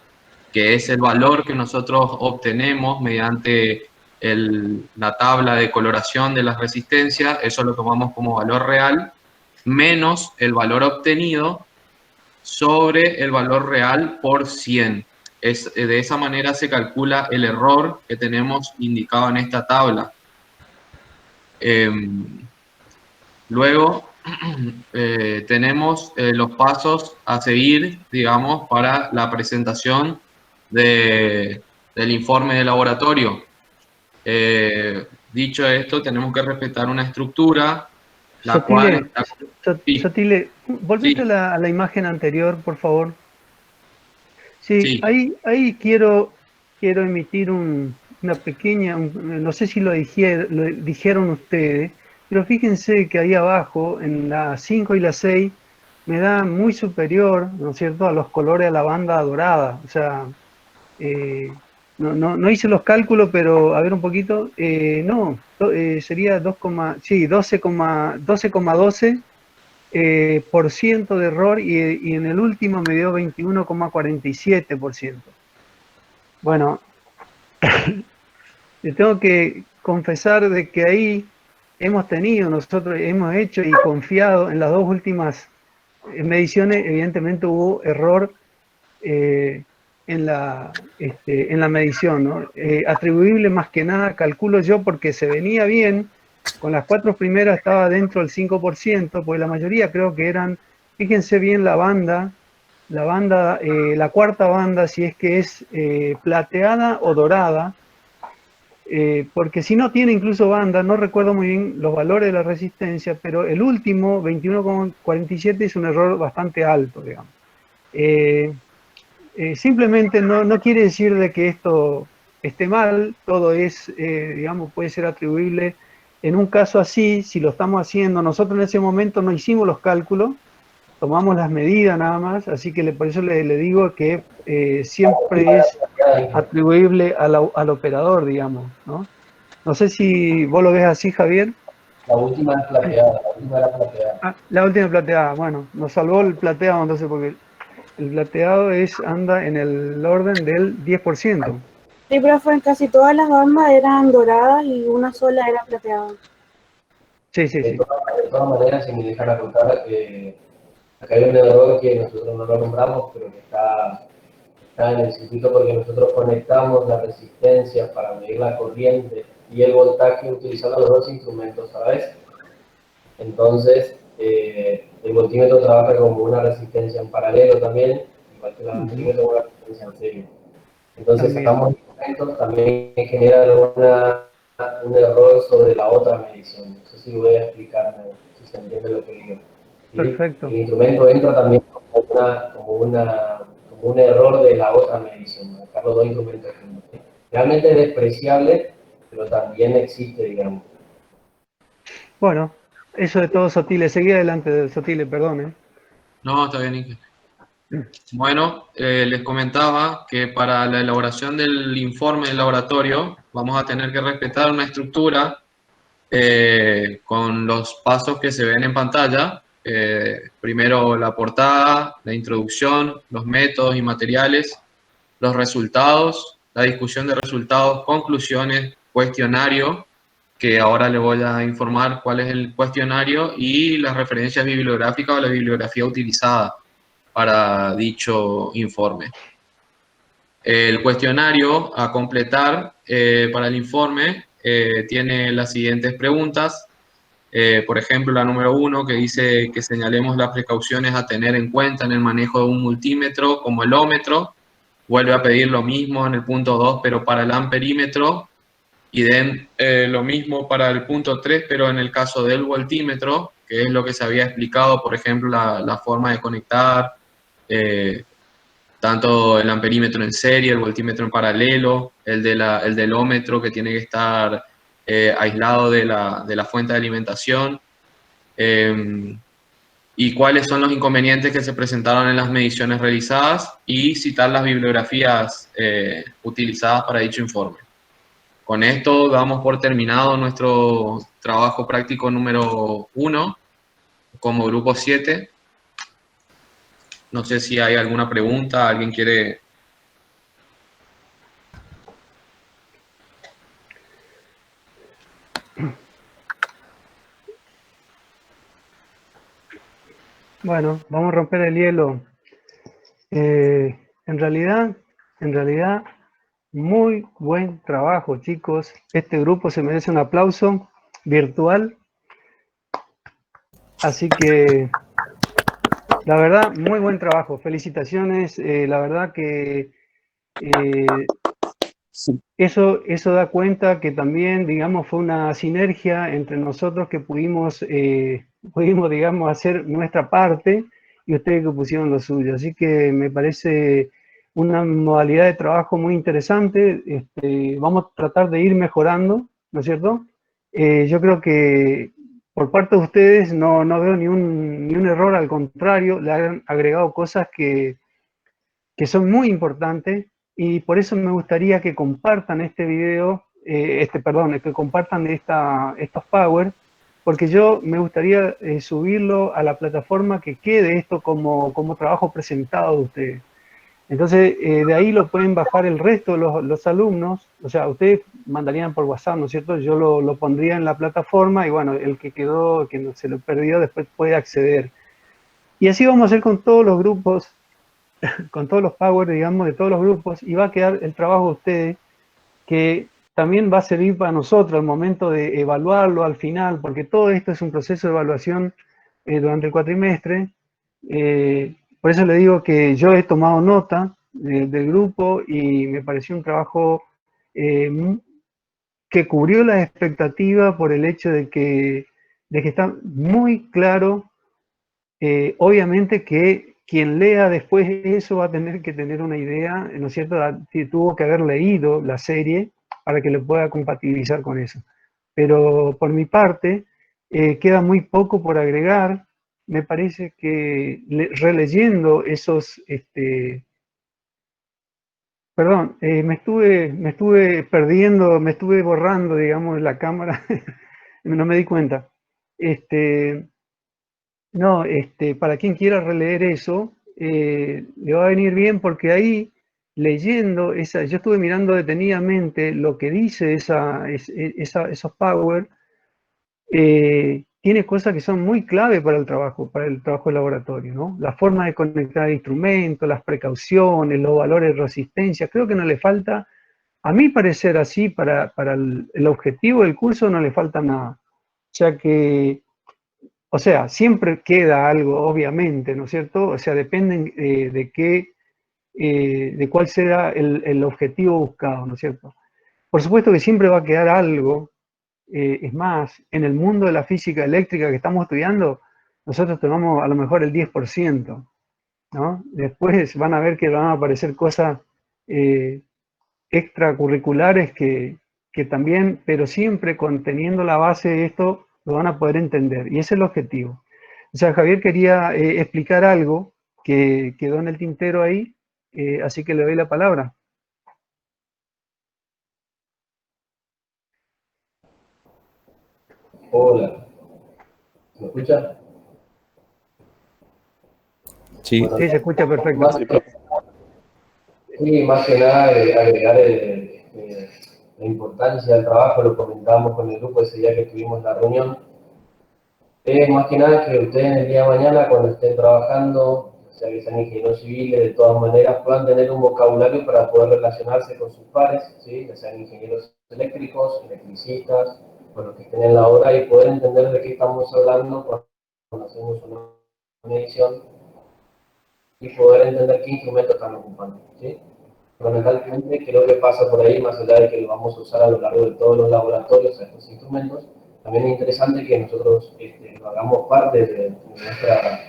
que es el valor que nosotros obtenemos mediante la tabla de coloración de las resistencias, eso lo tomamos como valor real, menos el valor obtenido sobre el valor real por 100. De esa manera se calcula el error que tenemos indicado en esta tabla. Luego tenemos los pasos a seguir, digamos, para la presentación del informe de laboratorio. Dicho esto, tenemos que respetar una estructura, la cual... Sotile, volvete a la imagen anterior, por favor. Sí. Ahí quiero emitir una pequeña, no sé si lo dijeron ustedes, pero fíjense que ahí abajo, en la 5 y la 6, me da muy superior, ¿no es cierto?, a los colores de la banda dorada. O sea, no hice los cálculos, pero a ver un poquito, sería 12,12% de error, y en el último me dio 21,47%. Bueno, le tengo que confesar de que ahí nosotros hemos hecho y confiado en las dos últimas mediciones. Evidentemente hubo error en la medición, ¿no? Atribuible más que nada, calculo yo, porque se venía bien, con las 4 primeras estaba dentro del 5%, pues la mayoría creo que eran, fíjense bien la cuarta banda, si es que es plateada o dorada, porque si no tiene incluso banda, no recuerdo muy bien los valores de la resistencia, pero el último, 21,47, es un error bastante alto, digamos. Simplemente no quiere decir de que esto esté mal, todo es, digamos, puede ser atribuible. En un caso así, si lo estamos haciendo, nosotros en ese momento no hicimos los cálculos, tomamos las medidas nada más, así que por eso le digo que siempre es atribuible al operador, digamos, ¿no? No sé si vos lo ves así, Javier. La última es plateada, la última era plateada. Ah, la última plateada, bueno, nos salvó el plateado entonces, porque el plateado anda en el orden del 10%. Sí, profe, casi todas las bandas eran doradas y una sola era plateada. Sí. De todas maneras, si me dejan acotar, acá hay un error que nosotros no lo nombramos, pero que está en el circuito, porque nosotros conectamos la resistencia para medir la corriente y el voltaje utilizando los dos instrumentos a la vez. Entonces, el multímetro trabaja como una resistencia en paralelo también, igual que la multímetro una resistencia en serie. Entonces, sacamos instrumentos, también genera un error sobre la otra medición. No sé si voy a explicar, si se entiende lo que digo. Perfecto. El instrumento entra también como un error de la otra medición, sacar los dos instrumentos. Realmente es despreciable, pero también existe, digamos. Bueno, eso de todo, Sotile. Seguí adelante, Sotile, perdón. No, está bien, Inge. Bueno, les comentaba que para la elaboración del informe del laboratorio vamos a tener que respetar una estructura con los pasos que se ven en pantalla. Primero la portada, la introducción, los métodos y materiales, los resultados, la discusión de resultados, conclusiones, cuestionario, que ahora le voy a informar cuál es el cuestionario, y las referencias bibliográficas o la bibliografía utilizada para dicho informe. El cuestionario a completar para el informe tiene las siguientes preguntas. Por ejemplo, la número 1, que dice que señalemos las precauciones a tener en cuenta en el manejo de un multímetro como el ómetro. Vuelve a pedir lo mismo en el punto 2, pero para el amperímetro, y den lo mismo para el punto 3, pero en el caso del voltímetro, que es lo que se había explicado, por ejemplo, la forma de conectar tanto el amperímetro en serie, el voltímetro en paralelo, el del ómetro, que tiene que estar aislado de la fuente de alimentación, y cuáles son los inconvenientes que se presentaron en las mediciones realizadas, y citar las bibliografías utilizadas para dicho informe. Con esto damos por terminado nuestro trabajo práctico número 1 como grupo 7. No sé si hay alguna pregunta, alguien quiere... Bueno, vamos a romper el hielo. En realidad, muy buen trabajo, chicos. Este grupo se merece un aplauso virtual. Así que, la verdad, muy buen trabajo. Felicitaciones. La verdad que eso da cuenta que también, digamos, fue una sinergia entre nosotros que pudimos, digamos, hacer nuestra parte y ustedes que pusieron lo suyo. Así que me parece una modalidad de trabajo muy interesante. Vamos a tratar de ir mejorando, ¿no es cierto? Yo creo que por parte de ustedes no veo ni un error, al contrario, le han agregado cosas que son muy importantes, y por eso me gustaría que compartan este video, que compartan estos Power, porque yo me gustaría subirlo a la plataforma, que quede esto como trabajo presentado de ustedes. Entonces, de ahí lo pueden bajar el resto de los alumnos, o sea, ustedes mandarían por WhatsApp, ¿no es cierto? Yo lo pondría en la plataforma, y bueno, el que quedó, que no se lo perdió, después puede acceder. Y así vamos a hacer con todos los grupos, con todos los Power, digamos, de todos los grupos, y va a quedar el trabajo de ustedes, que también va a servir para nosotros al momento de evaluarlo al final, porque todo esto es un proceso de evaluación durante el cuatrimestre. Por eso le digo que yo he tomado nota del grupo, y me pareció un trabajo que cubrió las expectativas por el hecho de que está muy claro. Obviamente que quien lea después eso va a tener que tener una idea, ¿no es cierto? Tuvo que haber leído la serie para que lo pueda compatibilizar con eso. Pero por mi parte, queda muy poco por agregar. Me parece que releyendo esos... perdón, me estuve perdiendo, me estuve borrando, digamos, la cámara, no me di cuenta. No, para quien quiera releer eso, le va a venir bien, porque ahí, leyendo yo estuve mirando detenidamente lo que dice esos Power, tiene cosas que son muy clave para el trabajo de laboratorio, ¿no? La forma de conectar instrumentos, las precauciones, los valores de resistencia. Creo que no le falta, a mi parecer, así, para el objetivo del curso no le falta nada. O sea, siempre queda algo, obviamente, ¿no es cierto? O sea, depende de cuál será el objetivo buscado, ¿no es cierto? Por supuesto que siempre va a quedar algo. Es más, en el mundo de la física eléctrica que estamos estudiando, nosotros tomamos a lo mejor el 10%, ¿no? Después van a ver que van a aparecer cosas extracurriculares que también, pero siempre conteniendo la base de esto, lo van a poder entender, y ese es el objetivo. O sea, Javier quería explicar algo que quedó en el tintero ahí, así que le doy la palabra. Hola. ¿Me escucha? Sí. Bueno, Sí, se escucha perfecto. Más que nada agregar la importancia del trabajo, lo comentábamos con el grupo ese día que tuvimos la reunión. Más que nada que ustedes en el día de mañana, cuando estén trabajando, o sea que sean ingenieros civiles, de todas maneras puedan tener un vocabulario para poder relacionarse con sus pares, ¿sí? Ya sean ingenieros eléctricos, electricistas, con los que estén en la obra y poder entender de qué estamos hablando cuando hacemos una medición y poder entender qué instrumentos están ocupando, ¿sí? Fundamentalmente creo que pasa por ahí, más allá de que lo vamos a usar a lo largo de todos los laboratorios, estos instrumentos, también es interesante que nosotros lo hagamos parte de nuestra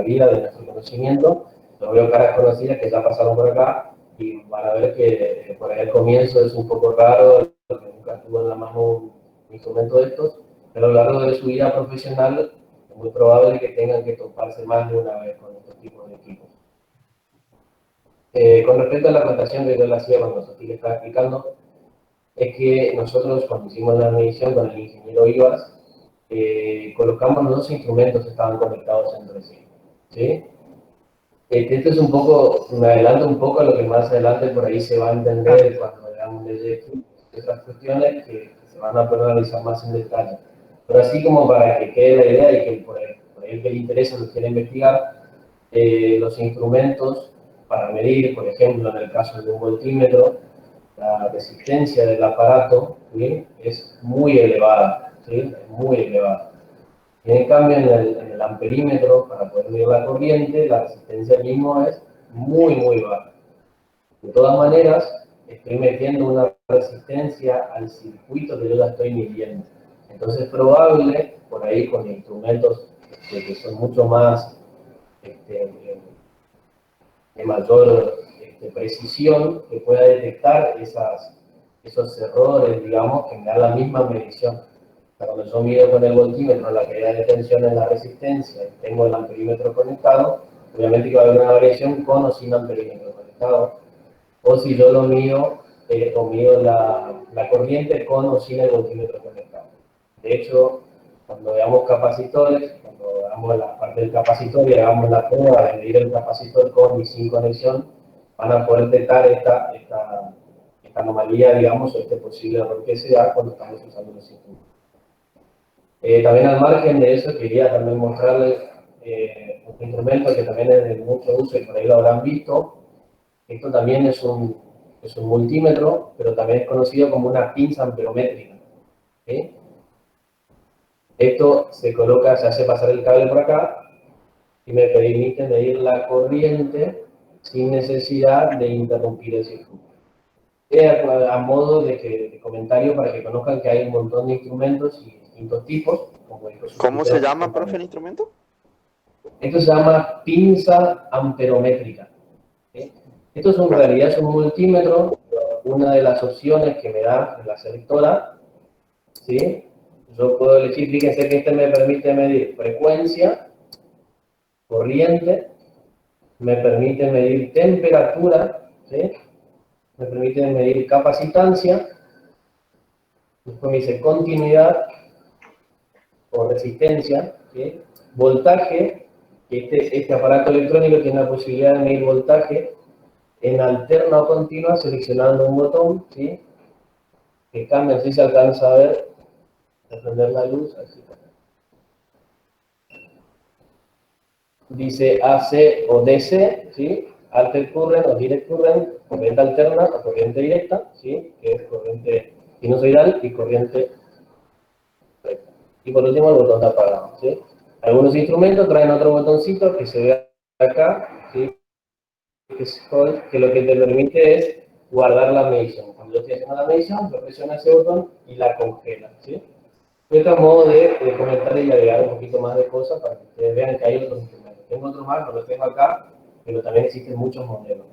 vida, de nuestro conocimiento. Yo veo caras conocidas que ya pasaron por acá y van a ver que por ahí al comienzo es un poco raro, porque nunca tuvo en la mano un instrumento de estos, pero a lo largo de su vida profesional es muy probable que tengan que toparse más de una vez con estos tipos de equipos. Con respecto a la plantación que yo la hacía cuando Sofía le estaba explicando, es que nosotros cuando hicimos la medición con el ingeniero Ibas, colocamos dos instrumentos que estaban conectados entre sí, ¿sí? Esto es un poco, me adelanto un poco a lo que más adelante por ahí se va a entender cuando veamos otras cuestiones que se van a poder analizar más en detalle. Pero así como para que quede la idea y que por ahí que le interesa, lo quiera investigar, los instrumentos para medir, por ejemplo, en el caso de un voltímetro, la resistencia del aparato, ¿sí? Es muy elevada, ¿sí? Es muy elevada. Y en cambio, en el amperímetro, para poder medir la corriente, la resistencia mismo es muy, muy baja. De todas maneras, estoy metiendo una resistencia al circuito que yo la estoy midiendo. Entonces es probable, por ahí con instrumentos que son mucho más de mayor precisión, que pueda detectar esos errores, digamos, que me da la misma medición. O sea, cuando yo mido con el voltímetro la caída de tensión en la resistencia y tengo el amperímetro conectado, obviamente que va a haber una variación con o sin amperímetro conectado. O si yo lo mido, o mido la corriente con o sin el voltímetro conectado. De hecho, cuando veamos capacitores, cuando hagamos la parte del capacitor y hagamos la prueba de medir el capacitor con y sin conexión, van a poder detectar esta anomalía, digamos, o este posible error que se da cuando estamos usando los instrumentos. También al margen de eso, quería también mostrarles un instrumento que también es de mucho uso y por ahí lo habrán visto. Esto también es un multímetro, pero también es conocido como una pinza amperométrica, ¿sí? Esto se coloca, se hace pasar el cable por acá y me permite medir la corriente sin necesidad de interrumpir el circuito. A modo de comentario para que conozcan que hay un montón de instrumentos y distintos tipos. ¿Cómo se llama, profe, el instrumento? Esto se llama pinza amperométrica, ¿sí? Esto en realidad es un multímetro, una de las opciones que me da la selectora, ¿sí? Yo puedo elegir, fíjense que este me permite medir frecuencia, corriente, me permite medir temperatura, ¿sí? Me permite medir capacitancia, después me dice continuidad o resistencia, ¿sí? Voltaje, que este aparato electrónico tiene la posibilidad de medir voltaje en alterna o continua seleccionando un botón, ¿sí? Que cambia, así se alcanza a ver, a prender la luz, así. Dice AC o DC, ¿sí? Alter current o direct current, corriente alterna o corriente directa, ¿sí? Que es corriente sinusoidal y corriente recta. Y por último el botón de apagado, ¿sí? Algunos instrumentos traen otro botoncito que se ve acá, ¿sí? Que lo que te permite es guardar la medición. Cuando yo estoy haciendo la medición, yo presiono ese botón y la congela, ¿sí? Este es modo de comentar y agregar un poquito más de cosas para que ustedes vean que hay otros instrumentos. Tengo otros más, no los tengo acá, pero también existen muchos modelos.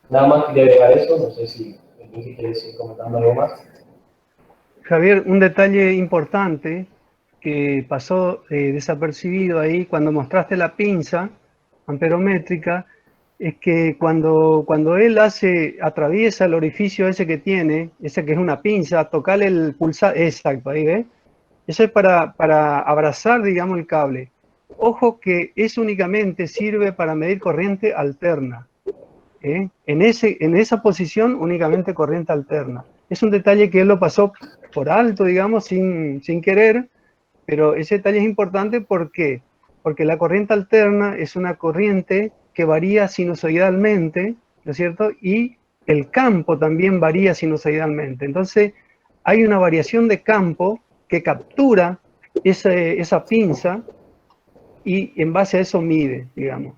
Nada más quería agregar eso, no sé si Enrique quiere seguir comentando algo más. Javier, un detalle importante que pasó desapercibido ahí cuando mostraste la pinza amperométrica es que cuando él atraviesa el orificio ese que tiene, ese que es una pinza, tocarle el pulsar, exacto, ahí ves, Eso es para abrazar, digamos, el cable. Ojo que eso únicamente sirve para medir corriente alterna. En esa posición únicamente corriente alterna. Es un detalle que él lo pasó por alto, digamos, sin querer, pero ese detalle es importante. ¿Por qué? Porque la corriente alterna es una corriente que varía sinusoidalmente, ¿no es cierto? Y el campo también varía sinusoidalmente. Entonces, hay una variación de campo que captura esa pinza y en base a eso mide, digamos.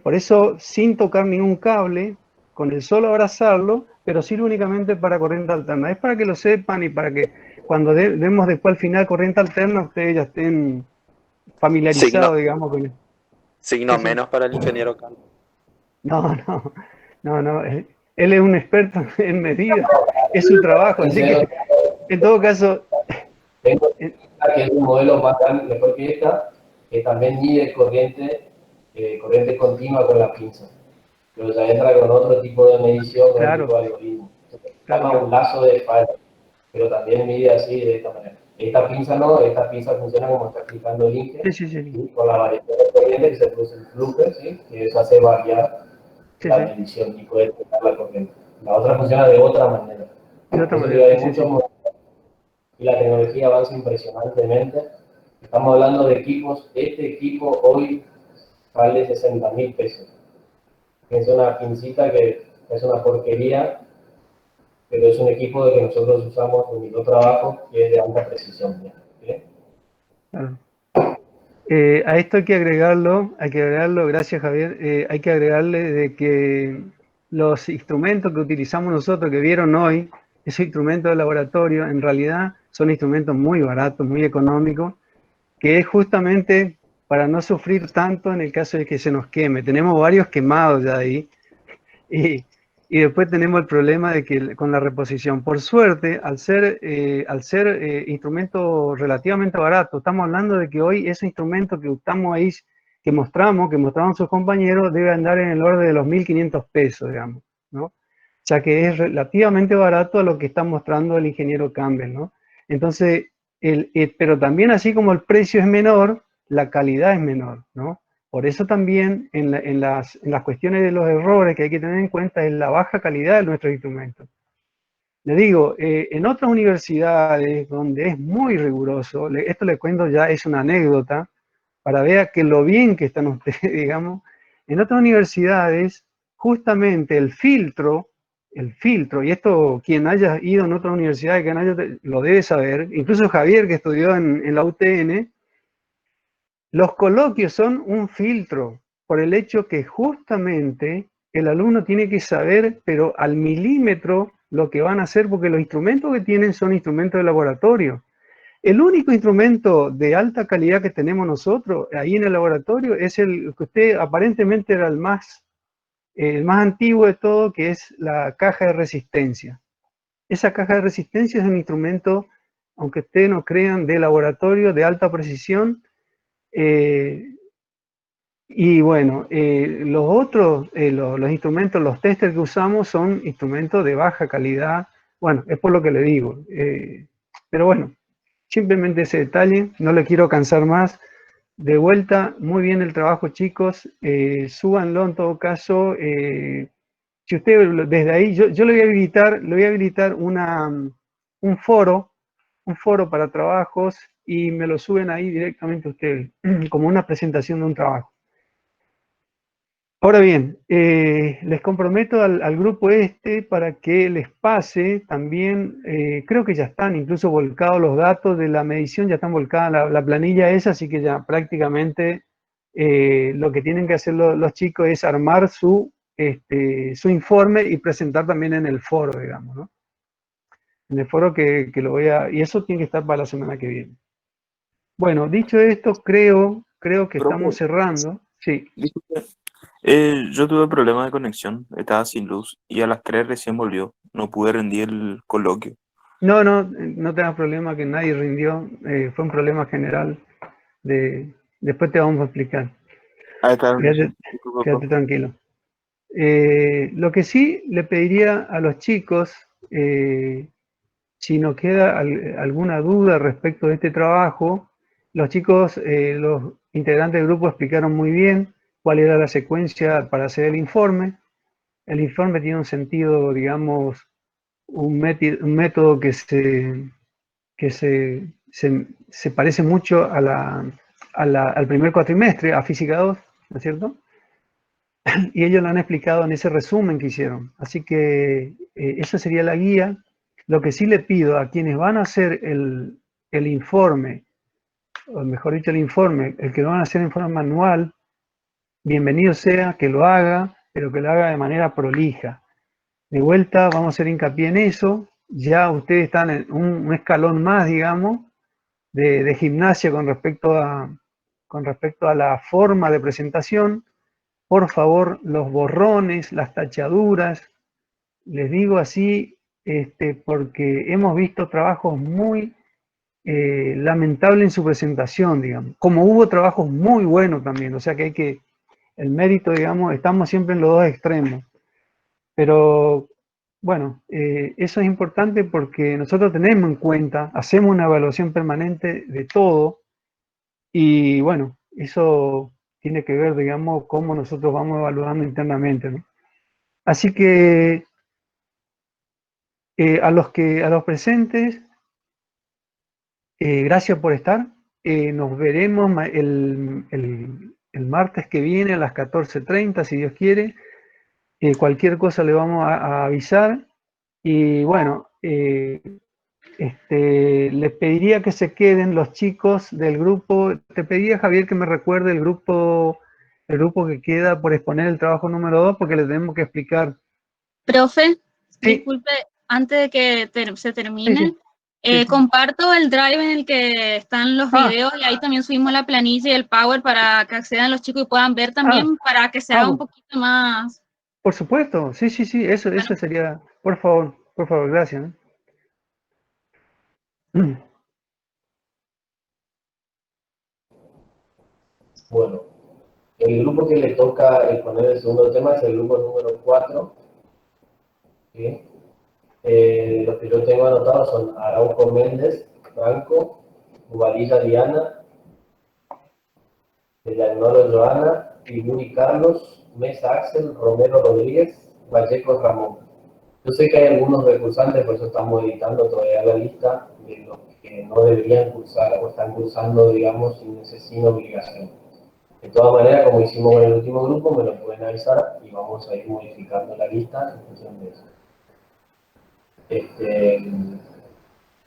Por eso, sin tocar ningún cable, con el solo abrazarlo, pero sirve únicamente para corriente alterna. Es para que lo sepan y para que cuando demos después al final corriente alterna, ustedes ya estén familiarizados, digamos, con Signo eso. menos para el ingeniero Carlos. No, él es un experto en medidas, es su trabajo, así que en todo caso... Tengo que es un modelo más grande, mejor que esta, que también mide corriente continua con la pinza. Pero ya entra con otro tipo de medición, con otro tipo de algoritmo. Se llama un lazo de Faraday, pero también mide así de esta manera. Esta pinza no, esta pinza funciona como está explicando el Inge, ¿sí? Con la variación de corriente que se produce el flujo, ¿sí? Que eso hace variar la medición y puede tocar la corriente. La otra funciona de otra manera. De otra manera, y la tecnología avanza impresionantemente. Estamos hablando de equipos, este equipo hoy vale 60.000 pesos. Es una pincita que es una porquería, pero es un equipo de que nosotros usamos en mi trabajo y es de alta precisión. ¿Bien? Claro. A esto hay que agregarlo, gracias Javier, hay que agregarle de que los instrumentos que utilizamos nosotros, que vieron hoy, esos instrumentos de laboratorio, en realidad son instrumentos muy baratos, muy económicos, que es justamente para no sufrir tanto en el caso de que se nos queme. Tenemos varios quemados ya ahí, y después tenemos el problema de que con la reposición, por suerte, al ser instrumentos relativamente baratos, estamos hablando de que hoy ese instrumento que estamos ahí, que mostraron sus compañeros, debe andar en el orden de los 1.500 pesos, digamos, ¿no? O sea que es relativamente barato a lo que está mostrando el ingeniero Campbell, ¿no? Entonces, pero también así como el precio es menor, la calidad es menor, ¿no? Por eso también en las cuestiones de los errores que hay que tener en cuenta es la baja calidad de nuestros instrumentos. Le digo, en otras universidades donde es muy riguroso, esto le cuento ya, es una anécdota, para ver que lo bien que están ustedes, digamos, en otras universidades justamente el filtro, y esto quien haya ido en otra universidad lo debe saber, incluso Javier que estudió en la UTN, los coloquios son un filtro, por el hecho que justamente el alumno tiene que saber, pero al milímetro, lo que van a hacer, porque los instrumentos que tienen son instrumentos de laboratorio. El único instrumento de alta calidad que tenemos nosotros ahí en el laboratorio es el que usted aparentemente era el más antiguo de todo, que es la caja de resistencia. Esa caja de resistencia es un instrumento, aunque ustedes no crean, de laboratorio, de alta precisión. Y bueno, los otros, los instrumentos, los testers que usamos son instrumentos de baja calidad. Bueno, es por lo que le digo. Pero bueno, simplemente ese detalle, no le quiero cansar más. De vuelta, muy bien el trabajo, chicos. Súbanlo en todo caso. Si usted desde ahí, yo le voy a habilitar un foro para trabajos y me lo suben ahí directamente ustedes, como una presentación de un trabajo. Ahora bien, les comprometo al grupo para que les pase también, creo que ya están incluso volcados los datos de la medición, ya están volcadas la planilla esa, así que ya prácticamente lo que tienen que hacer los chicos es armar su informe y presentar también en el foro, digamos, ¿no? En el foro que lo voy a... Y eso tiene que estar para la semana que viene. Bueno, dicho esto, creo que estamos cerrando. Sí. Disculpe. Yo tuve problemas de conexión, estaba sin luz y a las 3 recién volvió. No pude rendir el coloquio. No tengas problema, que nadie rindió. Fue un problema general. Después te vamos a explicar. Quédate tranquilo. Lo que sí le pediría a los chicos, si nos queda alguna duda respecto de este trabajo, los chicos, los integrantes del grupo explicaron muy bien cuál era la secuencia para hacer el informe. El informe tiene un sentido, digamos, un método que se parece mucho al primer cuatrimestre, a Física 2, ¿no es cierto? Y ellos lo han explicado en ese resumen que hicieron. Así que esa sería la guía. Lo que sí le pido a quienes van a hacer el informe, o mejor dicho el informe, el que lo van a hacer en forma manual, bienvenido sea que lo haga, pero que lo haga de manera prolija. De vuelta vamos a hacer hincapié en eso. Ya ustedes están en un escalón más, digamos, de gimnasia con respecto a la forma de presentación. Por favor, los borrones, las tachaduras, les digo así porque hemos visto trabajos muy lamentables en su presentación, digamos. Como hubo trabajos muy buenos también, o sea que el mérito, digamos, estamos siempre en los dos extremos. Pero bueno, eso es importante porque nosotros tenemos en cuenta, hacemos una evaluación permanente de todo y bueno, eso tiene que ver, digamos, cómo nosotros vamos evaluando internamente, ¿no? Así que a los presentes, gracias por estar. Nos veremos el martes que viene a las 14:30, si Dios quiere. Cualquier cosa le vamos a avisar. Y bueno, les pediría que se queden los chicos del grupo. Te pedía, Javier, que me recuerde el grupo que queda por exponer el trabajo número 2, porque les tenemos que explicar. Profe, sí. Disculpe, antes de que se termine, Sí. comparto el drive en el que están los videos y ahí también subimos la planilla y el Power para que accedan los chicos y puedan ver también, para que se haga un poquito más. Por supuesto, sí, eso sería, por favor, gracias. Bueno, el grupo que le toca exponer el segundo tema es el grupo número 4. ¿Sí? Los que yo tengo anotados son Araujo Méndez, Franco, Ubalilla Diana, Villagnolo Joana, Iguri Carlos, Mesa Axel, Romero Rodríguez, Vallejo Ramón. Yo sé que hay algunos recursantes, por eso estamos editando todavía la lista de los que no deberían cursar o están cursando, digamos, sin obligación. De todas maneras, como hicimos en el último grupo, me lo pueden avisar y vamos a ir modificando la lista en función de eso.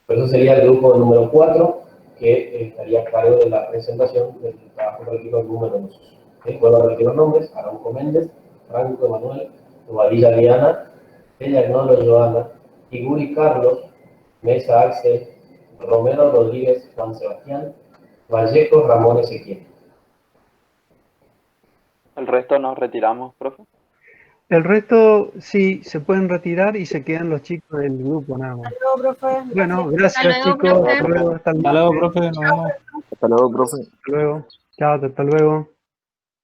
Por eso sería el grupo número 4, que estaría a cargo de la presentación del trabajo práctico número 2. Vuelvo a repetir los nombres: Araujo Méndez, Franco Emanuel, Ubalilla Diana, Villagnolo Joana, Iguri Carlos, Mesa Axel, Romero Rodríguez, Juan Sebastián, Vallejo Ramón Ezequiel. ¿El resto nos retiramos, profe? El resto sí, se pueden retirar y se quedan los chicos del grupo nada más. Hasta luego, profe. Bueno, gracias chicos. Hasta luego, Hasta luego, profe. Nos vemos. Hasta luego, profe. Hasta luego. Chao, hasta luego.